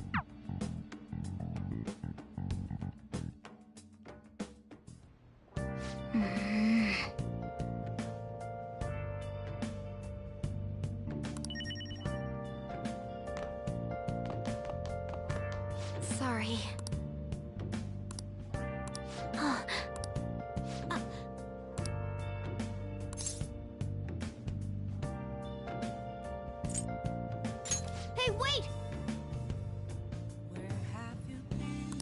Sorry. Hey, wait! Where have you been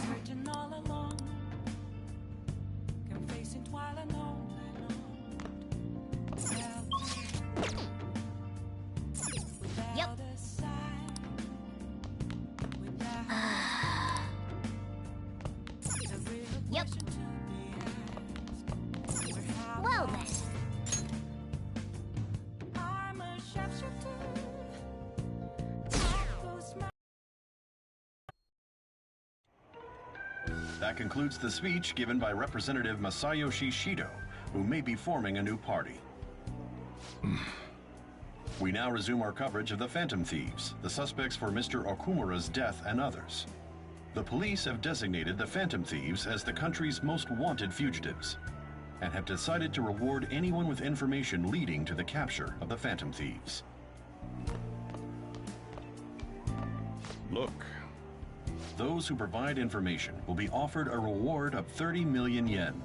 searching all along, confessing while alone and on. Yep. Well then. I'm a sharpshooter. I post my That concludes the speech given by Representative Masayoshi Shido, who may be forming a new party. We now resume our coverage of the Phantom Thieves, the suspects for Mr. Okumura's death and others. The police have designated the Phantom Thieves as the country's most wanted fugitives, and have decided to reward anyone with information leading to the capture of the Phantom Thieves. Look. Those who provide information will be offered a reward of 30 million yen.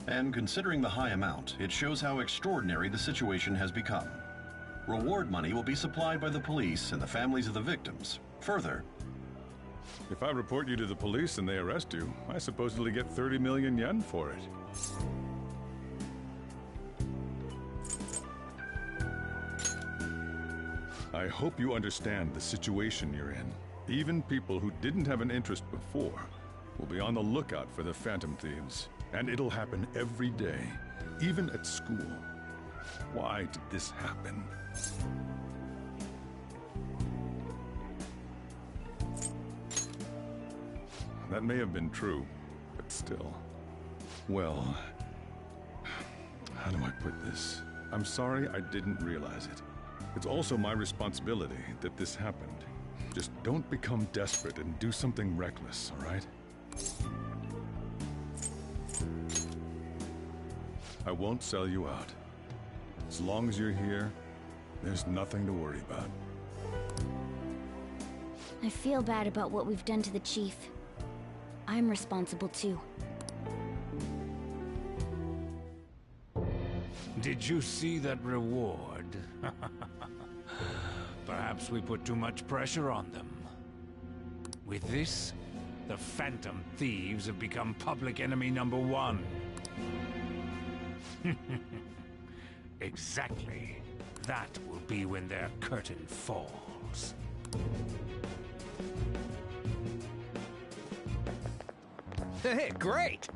And considering the high amount, it shows how extraordinary the situation has become. Reward money will be supplied by the police and the families of the victims. Further, If I report you to the police and they arrest you, I supposedly get 30 million yen for it. I hope you understand the situation you're in. Even people who didn't have an interest before will be on the lookout for the Phantom Thieves. And it'll happen every day, even at school. Why did this happen? That may have been true, but still. Well, how do I put this? I'm sorry I didn't realize it. It's also my responsibility that this happened. Just don't become desperate and do something reckless, all right? I won't sell you out. As long as you're here, there's nothing to worry about. I feel bad about what we've done to the chief. I'm responsible too. Did you see that reward? Perhaps we put too much pressure on them. With this, the Phantom Thieves have become public enemy #1. Exactly. That will be when their curtain falls. Hey, great!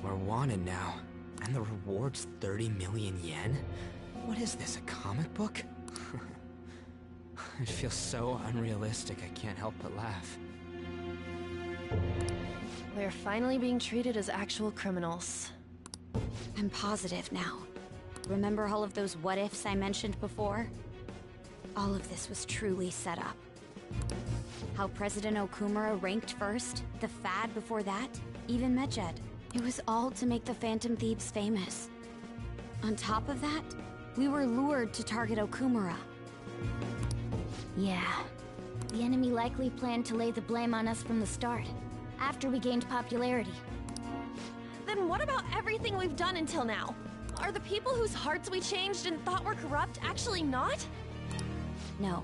We're wanted now, and the reward's 30 million yen? What is this, a comic book? It feels so unrealistic, I can't help but laugh. We're finally being treated as actual criminals. I'm positive now. Remember all of those what-ifs I mentioned before? All of this was truly set up. How President Okumura ranked first, the Fad before that, even Medjed. It was all to make the Phantom Thieves famous. On top of that, we were lured to target Okumura. Yeah, the enemy likely planned to lay the blame on us from the start, after we gained popularity. Then what about everything we've done until now? Are the people whose hearts we changed and thought were corrupt actually not? No,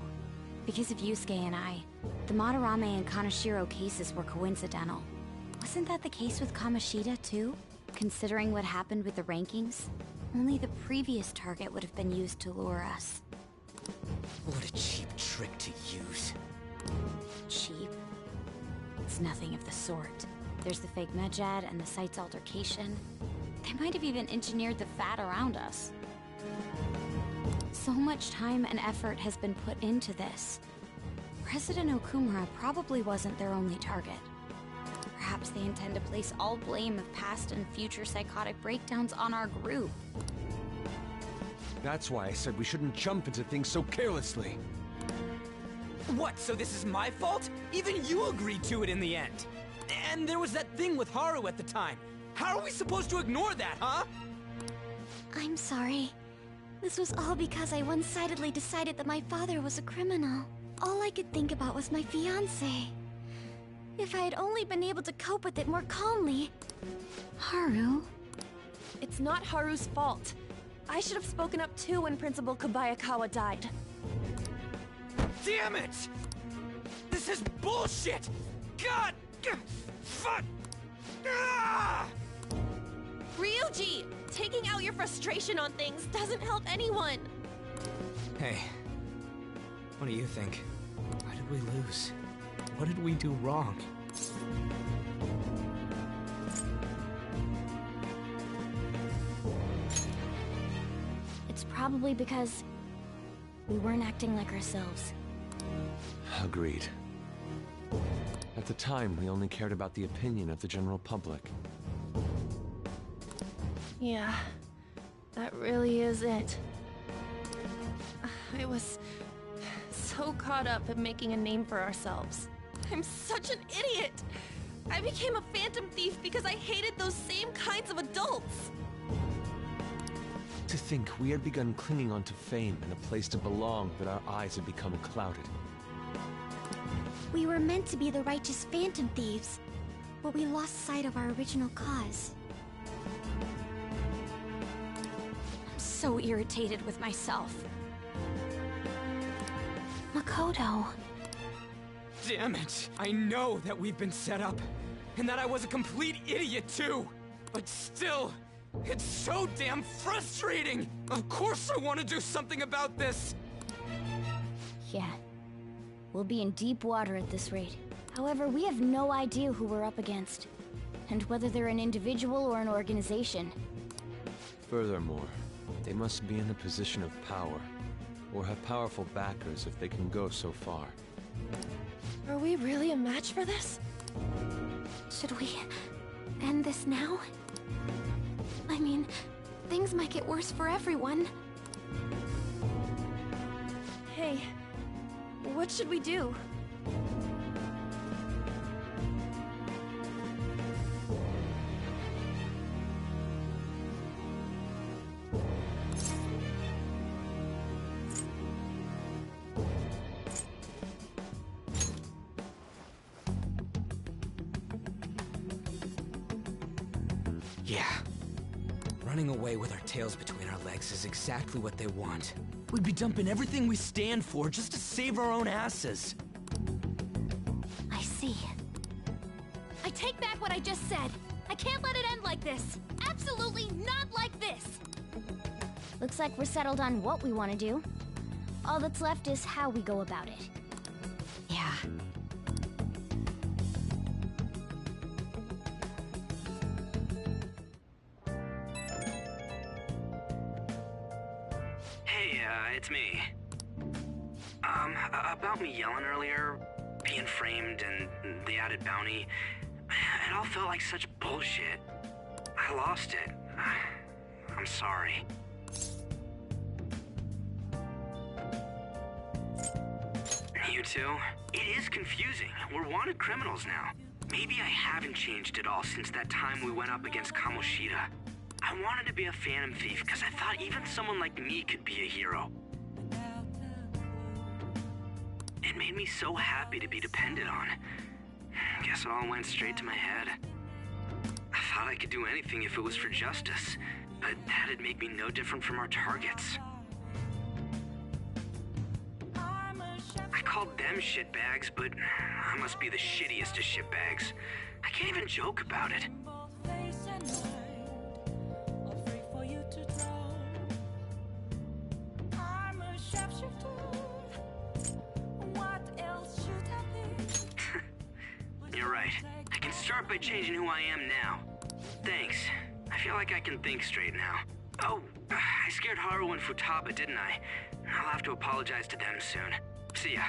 because of Yusuke and I, the Madarame and Kaneshiro cases were coincidental. Wasn't that the case with Kamoshida, too? Considering what happened with the rankings, only the previous target would have been used to lure us. What a cheap trick to use. Cheap? It's nothing of the sort. There's the fake Medjed and the site's altercation. They might have even engineered the Fad around us. So much time and effort has been put into this. President Okumura probably wasn't their only target. Perhaps they intend to place all blame of past and future psychotic breakdowns on our group. That's why I said we shouldn't jump into things so carelessly. What, so this is my fault? Even you agreed to it in the end. And there was that thing with Haru at the time. How are we supposed to ignore that, huh? I'm sorry. This was all because I one-sidedly decided that my father was a criminal. All I could think about was my fiancé. If I had only been able to cope with it more calmly... Haru? It's not Haru's fault. I should have spoken up too when Principal Kobayakawa died. Damn it! This is bullshit! God! Fuck! Ah! Ryuji! Taking out your frustration on things doesn't help anyone! Hey, what do you think? Why did we lose? What did we do wrong? It's probably because we weren't acting like ourselves. Agreed. At the time, we only cared about the opinion of the general public. Yeah, that really is it. I was so caught up in making a name for ourselves. I'm such an idiot! I became a phantom thief because I hated those same kinds of adults! To think we had begun clinging onto fame and a place to belong, that our eyes had become clouded. We were meant to be the righteous phantom thieves, but we lost sight of our original cause. I'm so irritated with myself. Makoto. Damn it! I know that we've been set up, and that I was a complete idiot too! But still, it's so damn frustrating! Of course I want to do something about this! Yeah. We'll be in deep water at this rate. However, we have no idea who we're up against, and whether they're an individual or an organization. Furthermore, they must be in a position of power, or have powerful backers if they can go so far. Are we really a match for this? Should we end this now? I mean, things might get worse for everyone. Hey, what should we do? Yeah. Running away with our tails between our legs is exactly what they want. We'd be dumping everything we stand for just to save our own asses. I see. I take back what I just said. I can't let it end like this. Absolutely not like this. Looks like we're settled on what we want to do. All that's left is how we go about it. Yeah. Hey, it's me. About me yelling earlier, being framed, and the added bounty, it all felt like such bullshit. I lost it. I'm sorry. You too? It is confusing. We're wanted criminals now. Maybe I haven't changed at all since that time we went up against Kamoshida. I wanted to be a phantom thief because I thought even someone like me could be a hero. It made me so happy to be depended on. Guess it all went straight to my head. I thought I could do anything if it was for justice, but that'd make me no different from our targets. I called them shitbags, but I must be the shittiest of shitbags. I can't even joke about it. You're right. I can start by changing who I am now. Thanks. I feel like I can think straight now. Oh, I scared Haru and Futaba, didn't I? I'll have to apologize to them soon. See ya.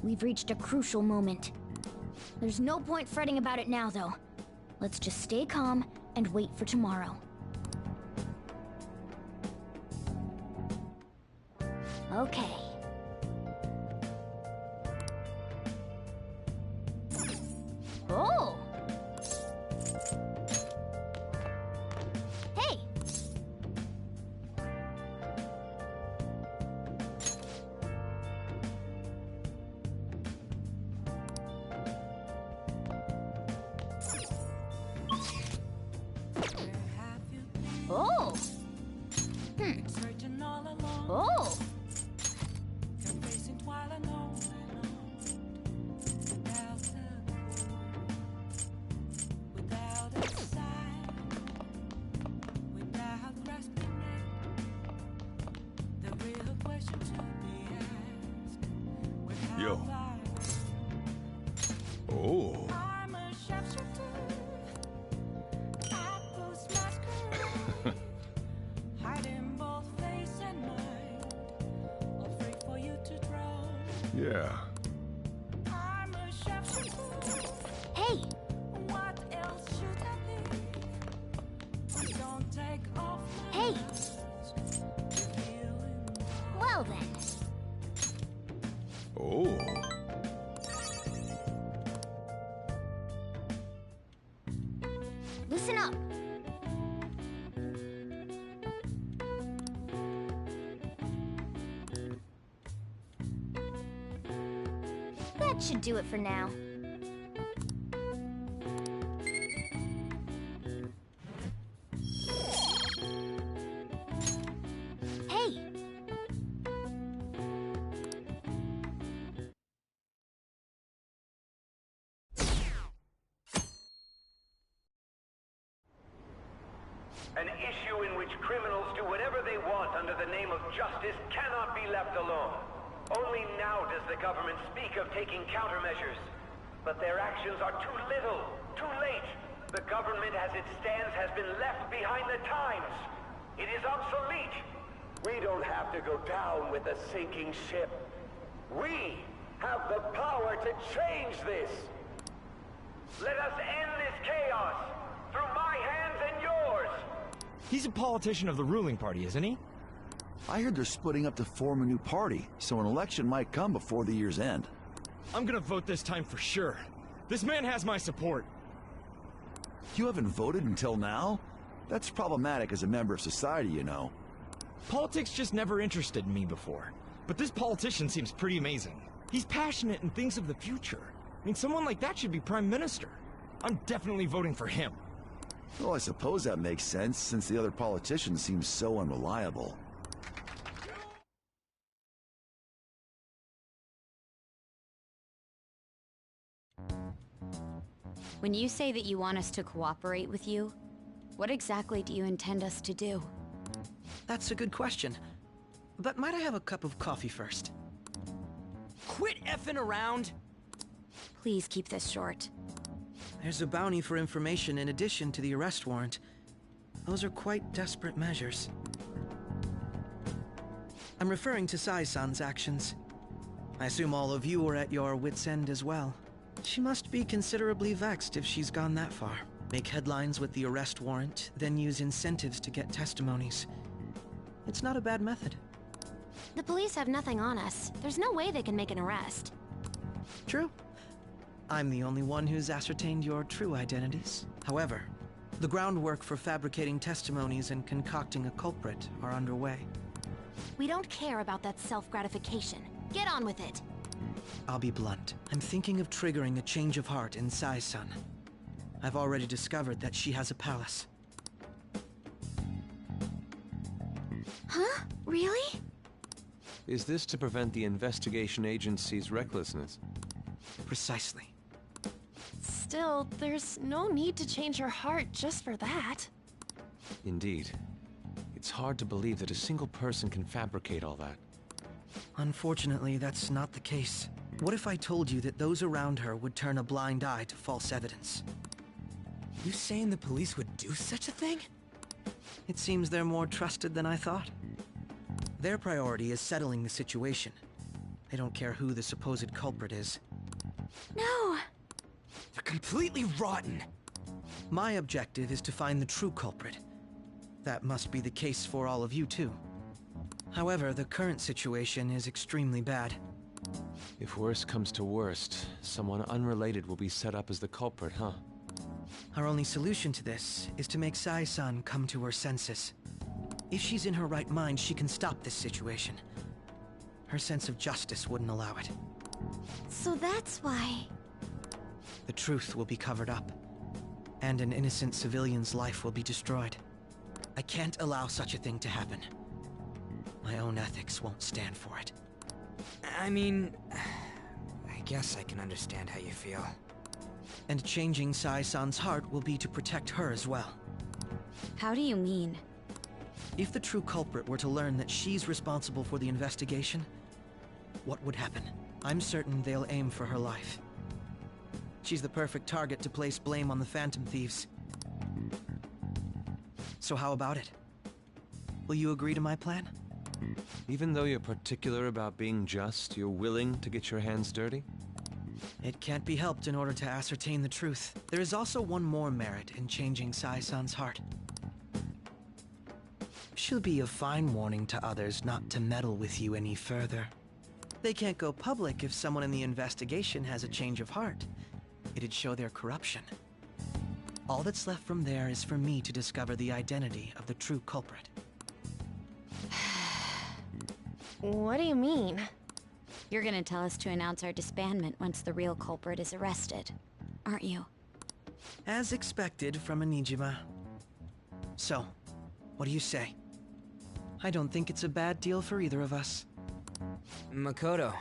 We've reached a crucial moment. There's no point fretting about it now, though. Let's just stay calm and wait for tomorrow. Okay. Oh! Hey! Oh! Searching all alone. Oh! Facing while alone. Without a clue. Without a sign. Without grasping it. The real question to be asked. Where Yo. have I Oh. I'm a sharpshooter. I post masquerade. Hiding both face and mind. Afraid for you to drown. Yeah. I'm a sharpshooter. Hey! What else should I be? Don't take off my Hey! mask. Feeling Well then. Oh. Listen up. That should do it for now. Hey! An issue in which criminals do whatever they want under the name of justice cannot be left alone. Only now does the government speak of taking countermeasures. But their actions are too little, too late. The government as it stands has been left behind the times. It is obsolete. We don't have to go down with a sinking ship. We have the power to change this. Let us end this chaos through my hands and yours. He's a politician of the ruling party, isn't he? I heard they're splitting up to form a new party, so an election might come before the year's end. I'm gonna vote this time for sure. This man has my support. You haven't voted until now? That's problematic as a member of society, you know. Politics just never interested me before. But this politician seems pretty amazing. He's passionate and thinks of the future. I mean, someone like that should be prime minister. I'm definitely voting for him. Well, I suppose that makes sense, since the other politician seems so unreliable. When you say that you want us to cooperate with you, what exactly do you intend us to do? That's a good question. But might I have a cup of coffee first? Quit effing around! Please keep this short. There's a bounty for information in addition to the arrest warrant. Those are quite desperate measures. I'm referring to Sai-san's actions. I assume all of you are at your wits' end as well. She must be considerably vexed if she's gone that far. Make headlines with the arrest warrant, then use incentives to get testimonies. It's not a bad method. The police have nothing on us. There's no way they can make an arrest. True. I'm the only one who's ascertained your true identities. However, the groundwork for fabricating testimonies and concocting a culprit are underway. We don't care about that self-gratification. Get on with it. I'll be blunt. I'm thinking of triggering a change of heart in Sai-san. I've already discovered that she has a palace. Huh? Really? Is this to prevent the investigation agency's recklessness? Precisely. Still, there's no need to change her heart just for that. Indeed. It's hard to believe that a single person can fabricate all that. Unfortunately, that's not the case. What if I told you that those around her would turn a blind eye to false evidence? You saying the police would do such a thing? It seems they're more trusted than I thought. Their priority is settling the situation. They don't care who the supposed culprit is. No! They're completely rotten! My objective is to find the true culprit. That must be the case for all of you, too. However, the current situation is extremely bad. If worst comes to worst, someone unrelated will be set up as the culprit, huh? Our only solution to this is to make Sai-san come to her senses. If she's in her right mind, she can stop this situation. Her sense of justice wouldn't allow it. So that's why... The truth will be covered up, and an innocent civilian's life will be destroyed. I can't allow such a thing to happen. My own ethics won't stand for it. I mean, I guess I can understand how you feel. And changing Sai-san's heart will be to protect her as well. How do you mean? If the true culprit were to learn that she's responsible for the investigation, what would happen? I'm certain they'll aim for her life. She's the perfect target to place blame on the Phantom Thieves. So how about it? Will you agree to my plan? Even though you're particular about being just, you're willing to get your hands dirty? It can't be helped in order to ascertain the truth. There is also one more merit in changing Sai-san's heart. She'll be a fine warning to others not to meddle with you any further. They can't go public if someone in the investigation has a change of heart. It'd show their corruption. All that's left from there is for me to discover the identity of the true culprit. What do you mean? You're gonna tell us to announce our disbandment once the real culprit is arrested, aren't you? As expected from a Nijima. So, what do you say? I don't think it's a bad deal for either of us. Makoto,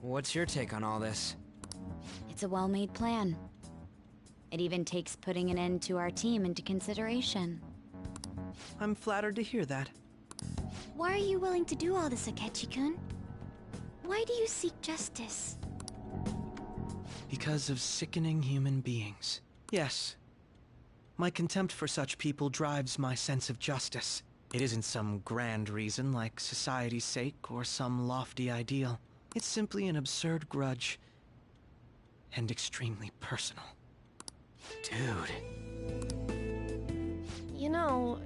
what's your take on all this? It's a well-made plan. It even takes putting an end to our team into consideration. I'm flattered to hear that. Why are you willing to do all this, Akechi-kun? Why do you seek justice? Because of sickening human beings. Yes. My contempt for such people drives my sense of justice. It isn't some grand reason like society's sake or some lofty ideal. It's simply an absurd grudge. And extremely personal. Dude. You know,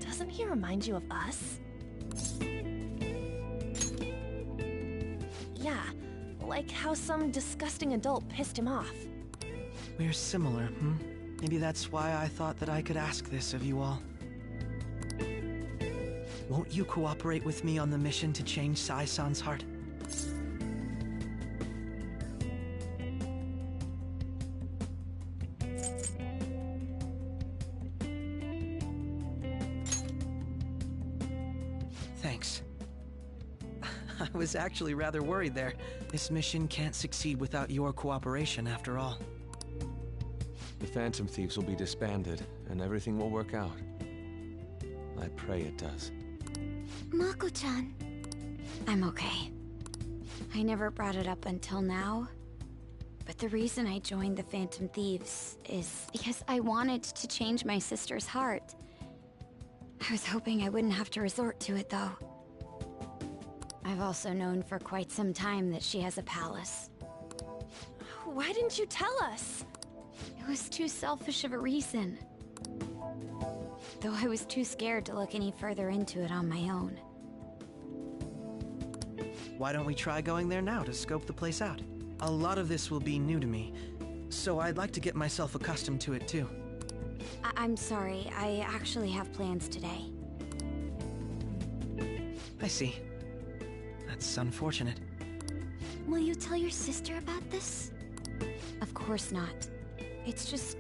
doesn't he remind you of us? Yeah, like how some disgusting adult pissed him off. We're similar, hmm? Maybe that's why I thought that I could ask this of you all. Won't you cooperate with me on the mission to change Sai-san's heart? Thanks. I was actually rather worried there. This mission can't succeed without your cooperation, after all. The Phantom Thieves will be disbanded, and everything will work out. I pray it does. Mako-chan. I'm okay. I never brought it up until now, but the reason I joined the Phantom Thieves is because I wanted to change my sister's heart. I was hoping I wouldn't have to resort to it, though. I've also known for quite some time that she has a palace. Why didn't you tell us? It was too selfish of a reason. Though I was too scared to look any further into it on my own. Why don't we try going there now to scope the place out? A lot of this will be new to me, so I'd like to get myself accustomed to it too. I'm sorry, I actually have plans today. I see. That's unfortunate. Will you tell your sister about this? Of course not. It's just...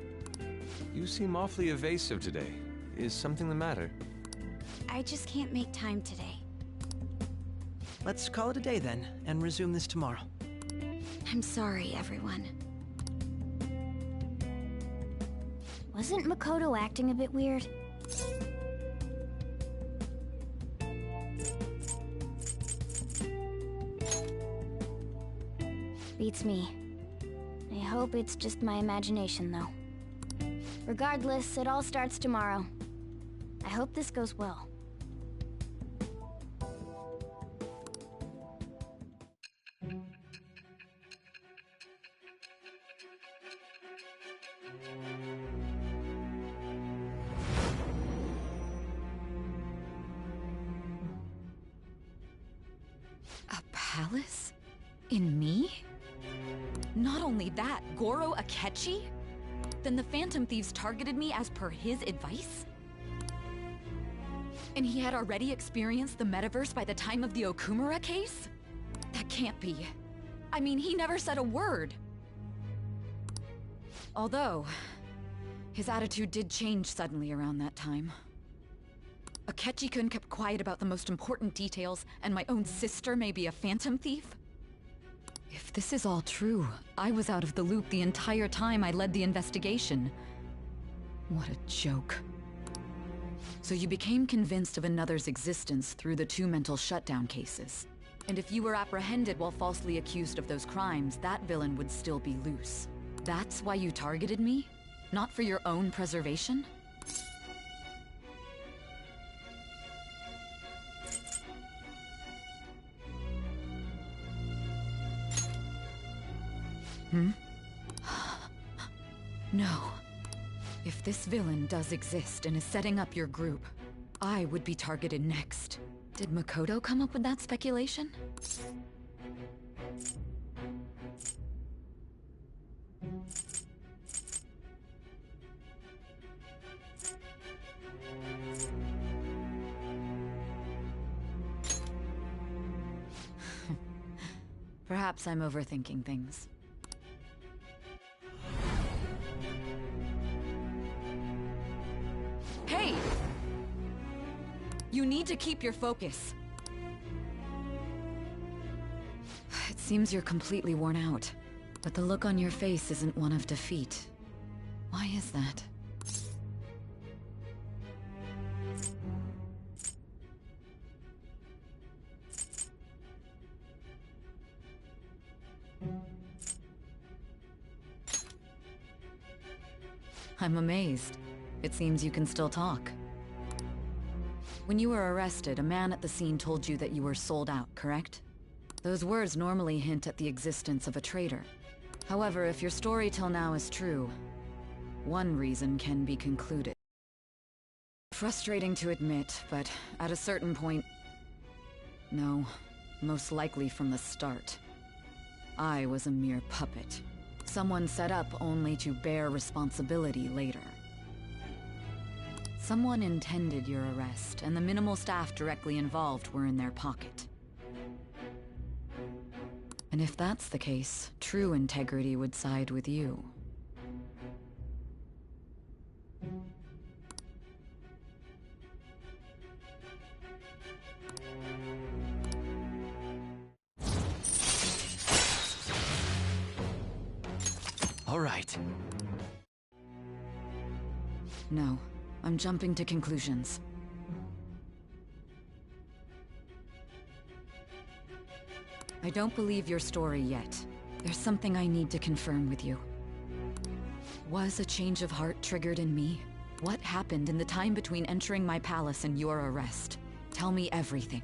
You seem awfully evasive today. Is something the matter? I just can't make time today. Let's call it a day then, and resume this tomorrow. I'm sorry, everyone. Wasn't Makoto acting a bit weird? Beats me. I hope it's just my imagination, though. Regardless, it all starts tomorrow. I hope this goes well. palace? In me? Not only that, Goro Akechi? Then the Phantom Thieves targeted me as per his advice? And he had already experienced the metaverse by the time of the Okumura case? That can't be. I mean, he never said a word. Although, his attitude did change suddenly around that time. Akechi-kun kept quiet about the most important details, and my own sister may be a Phantom Thief? If this is all true, I was out of the loop the entire time I led the investigation. What a joke. So you became convinced of another's existence through the 2 mental shutdown cases. And if you were apprehended while falsely accused of those crimes, that villain would still be loose. That's why you targeted me? Not for your own preservation? No. If this villain does exist and is setting up your group, I would be targeted next. Did Makoto come up with that speculation? Perhaps I'm overthinking things. Hey! You need to keep your focus. It seems you're completely worn out, but the look on your face isn't one of defeat. Why is that? I'm amazed. It seems you can still talk. When you were arrested, a man at the scene told you that you were sold out, correct? Those words normally hint at the existence of a traitor. However, if your story till now is true, one reason can be concluded. Frustrating to admit, but at a certain point... No, most likely from the start. I was a mere puppet. Someone set up only to bear responsibility later. Someone intended your arrest, and the minimal staff directly involved were in their pocket. And if that's the case, true integrity would side with you. All right. No, I'm jumping to conclusions. I don't believe your story yet. There's something I need to confirm with you. Was a change of heart triggered in me? What happened in the time between entering my palace and your arrest? Tell me everything.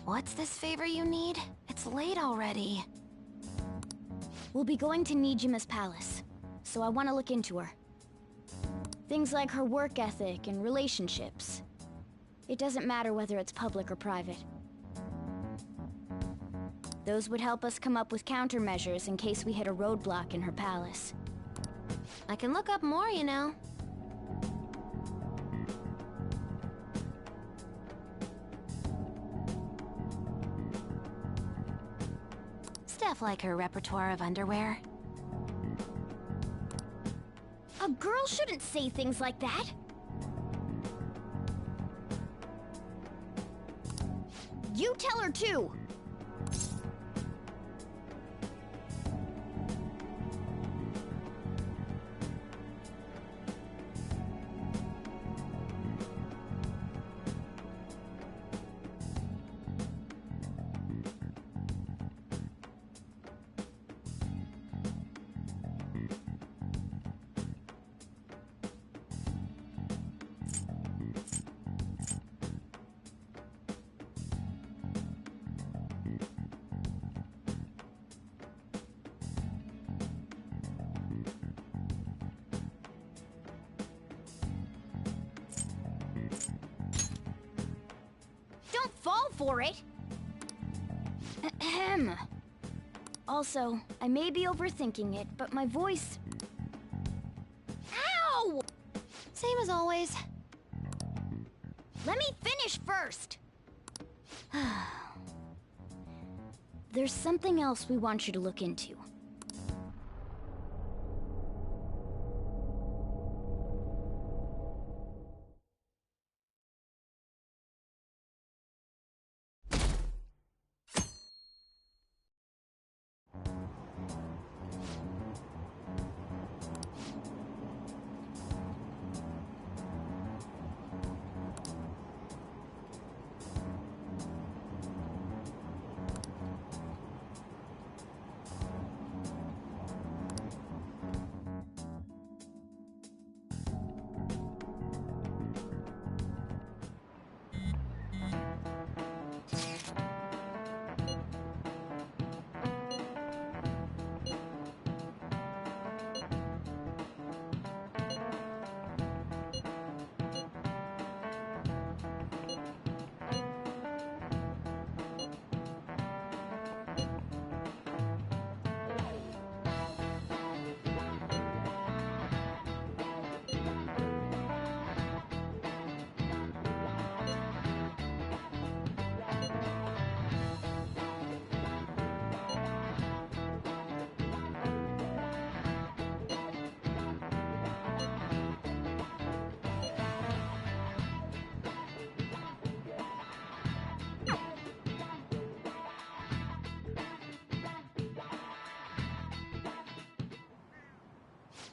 What's this favor you need? It's late already. We'll be going to Nijima's palace, so I want to look into her. Things like her work ethic and relationships. It doesn't matter whether it's public or private. Those would help us come up with countermeasures in case we hit a roadblock in her palace. I can look up more, you know. Stuff like her repertoire of underwear. A girl shouldn't say things like that. You tell her too. for it. Ahem. Also, I may be overthinking it, but my voice... Ow! Same as always. Let me finish first! There's something else we want you to look into.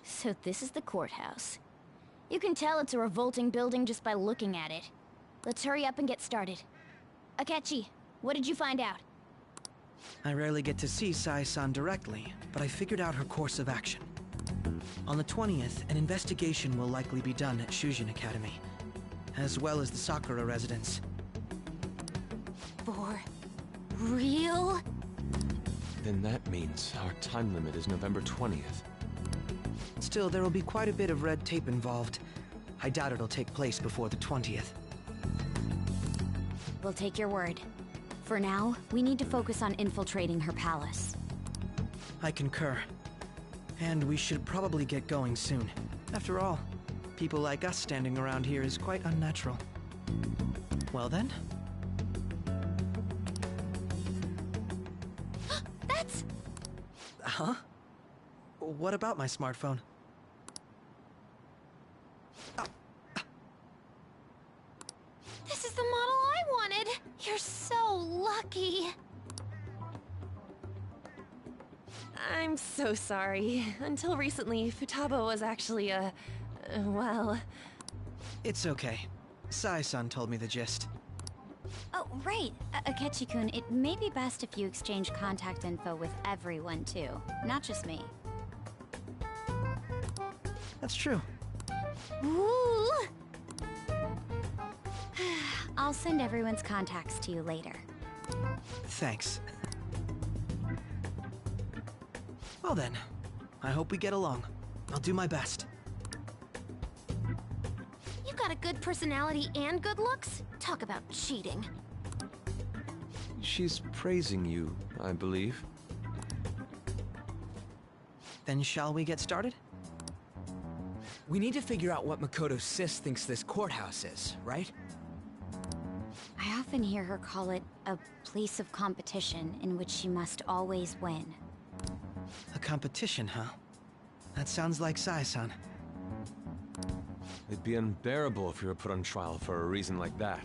So this is the courthouse. You can tell it's a revolting building just by looking at it. Let's hurry up and get started. Akechi, what did you find out? I rarely get to see Sai-san directly, but I figured out her course of action. On the 20th, an investigation will likely be done at Shujin Academy, as well as the Sakura residence. For real? Then that means our time limit is November 20th. Still, there will be quite a bit of red tape involved. I doubt it'll take place before the 20th. We'll take your word. For now, we need to focus on infiltrating her palace. I concur. And we should probably get going soon. After all, people like us standing around here is quite unnatural. Well then? That's... Huh? What about my smartphone? This is the model I wanted! You're so lucky! I'm so sorry. Until recently, Futaba was actually well... It's okay. Sai-san told me the gist. Oh, right. Akechi-kun, it may be best if you exchange contact info with everyone, too. Not just me. That's true. Woo! I'll send everyone's contacts to you later. Thanks. Well then, I hope we get along. I'll do my best. You've got a good personality and good looks? Talk about cheating. She's praising you, I believe. Then shall we get started? We need to figure out what Makoto Sis thinks this courthouse is, right? I often hear her call it a place of competition in which she must always win. A competition, huh? That sounds like Sai-san. It'd be unbearable if you were put on trial for a reason like that.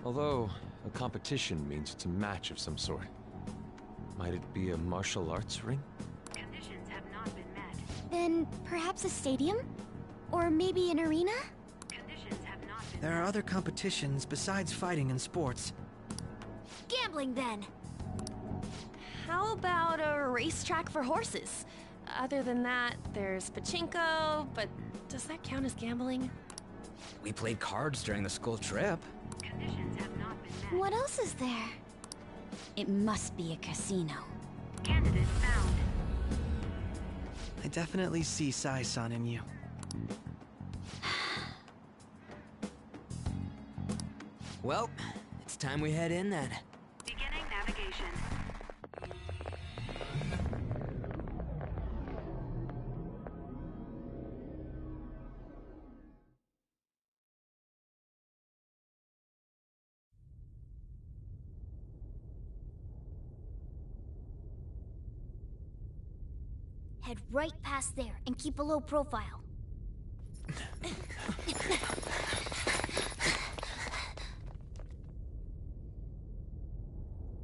Although, a competition means it's a match of some sort. Might it be a martial arts ring? Conditions have not been met. Then perhaps a stadium? Or maybe an arena? Conditions have not been There are other competitions besides fighting and sports. Gambling, then! How about a racetrack for horses? Other than that, there's pachinko, but does that count as gambling? We played cards during the school trip. Conditions have not been met. What else is there? It must be a casino. Candidate found. I definitely see Sai-san in you. Well, it's It's time we head in then. Beginning navigation. Head right past there and keep a low profile.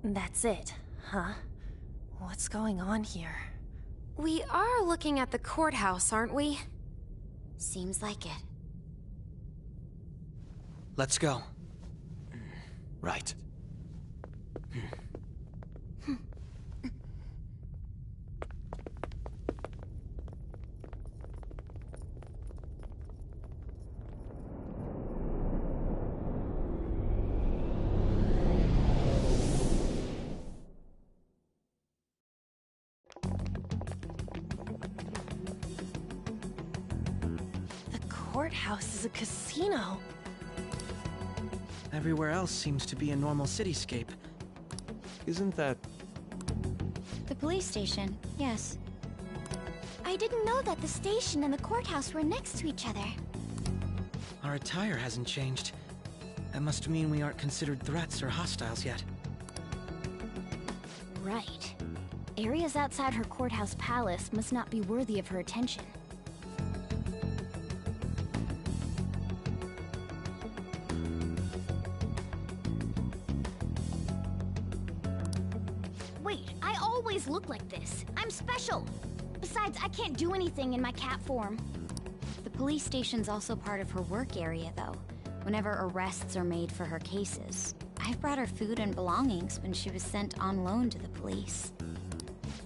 That's it, huh? What's going on here? We are looking at the courthouse, aren't we? Seems like it. Let's go. Right. Courthouse is a casino. Everywhere else seems to be a normal cityscape. Isn't that... The police station, yes. I didn't know that the station and the courthouse were next to each other. Our attire hasn't changed. That must mean we aren't considered threats or hostiles yet. Right. Areas outside her courthouse palace must not be worthy of her attention. Look like this. I'm special. Besides, I can't do anything in my cat form. The police station's also part of her work area, though. Whenever arrests are made for her cases. I've brought her food and belongings when she was sent on loan to the police.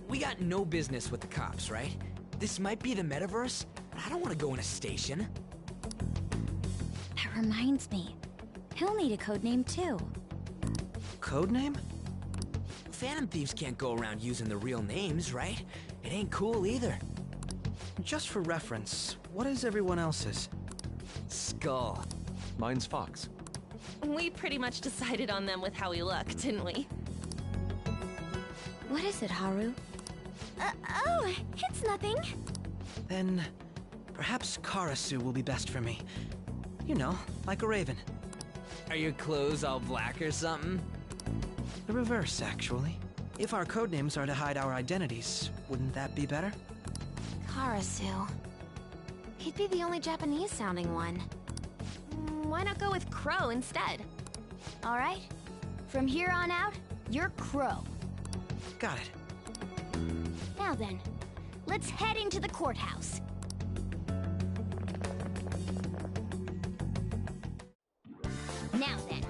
We got no business with the cops, right? This might be the metaverse, but I don't want to go in a station. That reminds me. He'll need a codename, too. Codename? Phantom Thieves can't go around using the real names, right? It ain't cool either. Just for reference, what is everyone else's? Skull. Mine's Fox. We pretty much decided on them with how we look, didn't we? What is it, Haru? Oh, it's nothing. Then, perhaps Karasu will be best for me. You know, like a raven. Are your clothes all black or something? The reverse, actually. If our codenames are to hide our identities, wouldn't that be better? Karasu. He'd be the only Japanese-sounding one. Why not go with Crow instead? All right. From here on out, you're Crow. Got it. Now then, let's head into the courthouse. Now then.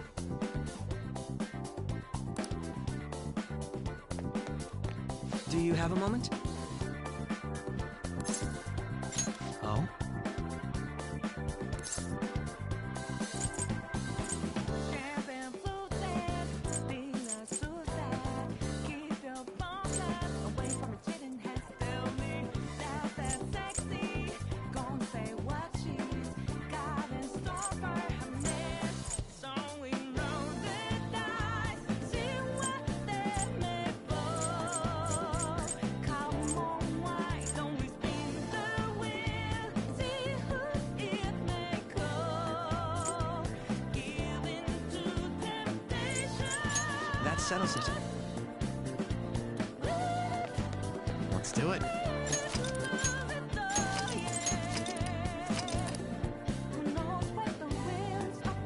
Do you have a moment? Oh? That settles it. Let's do it.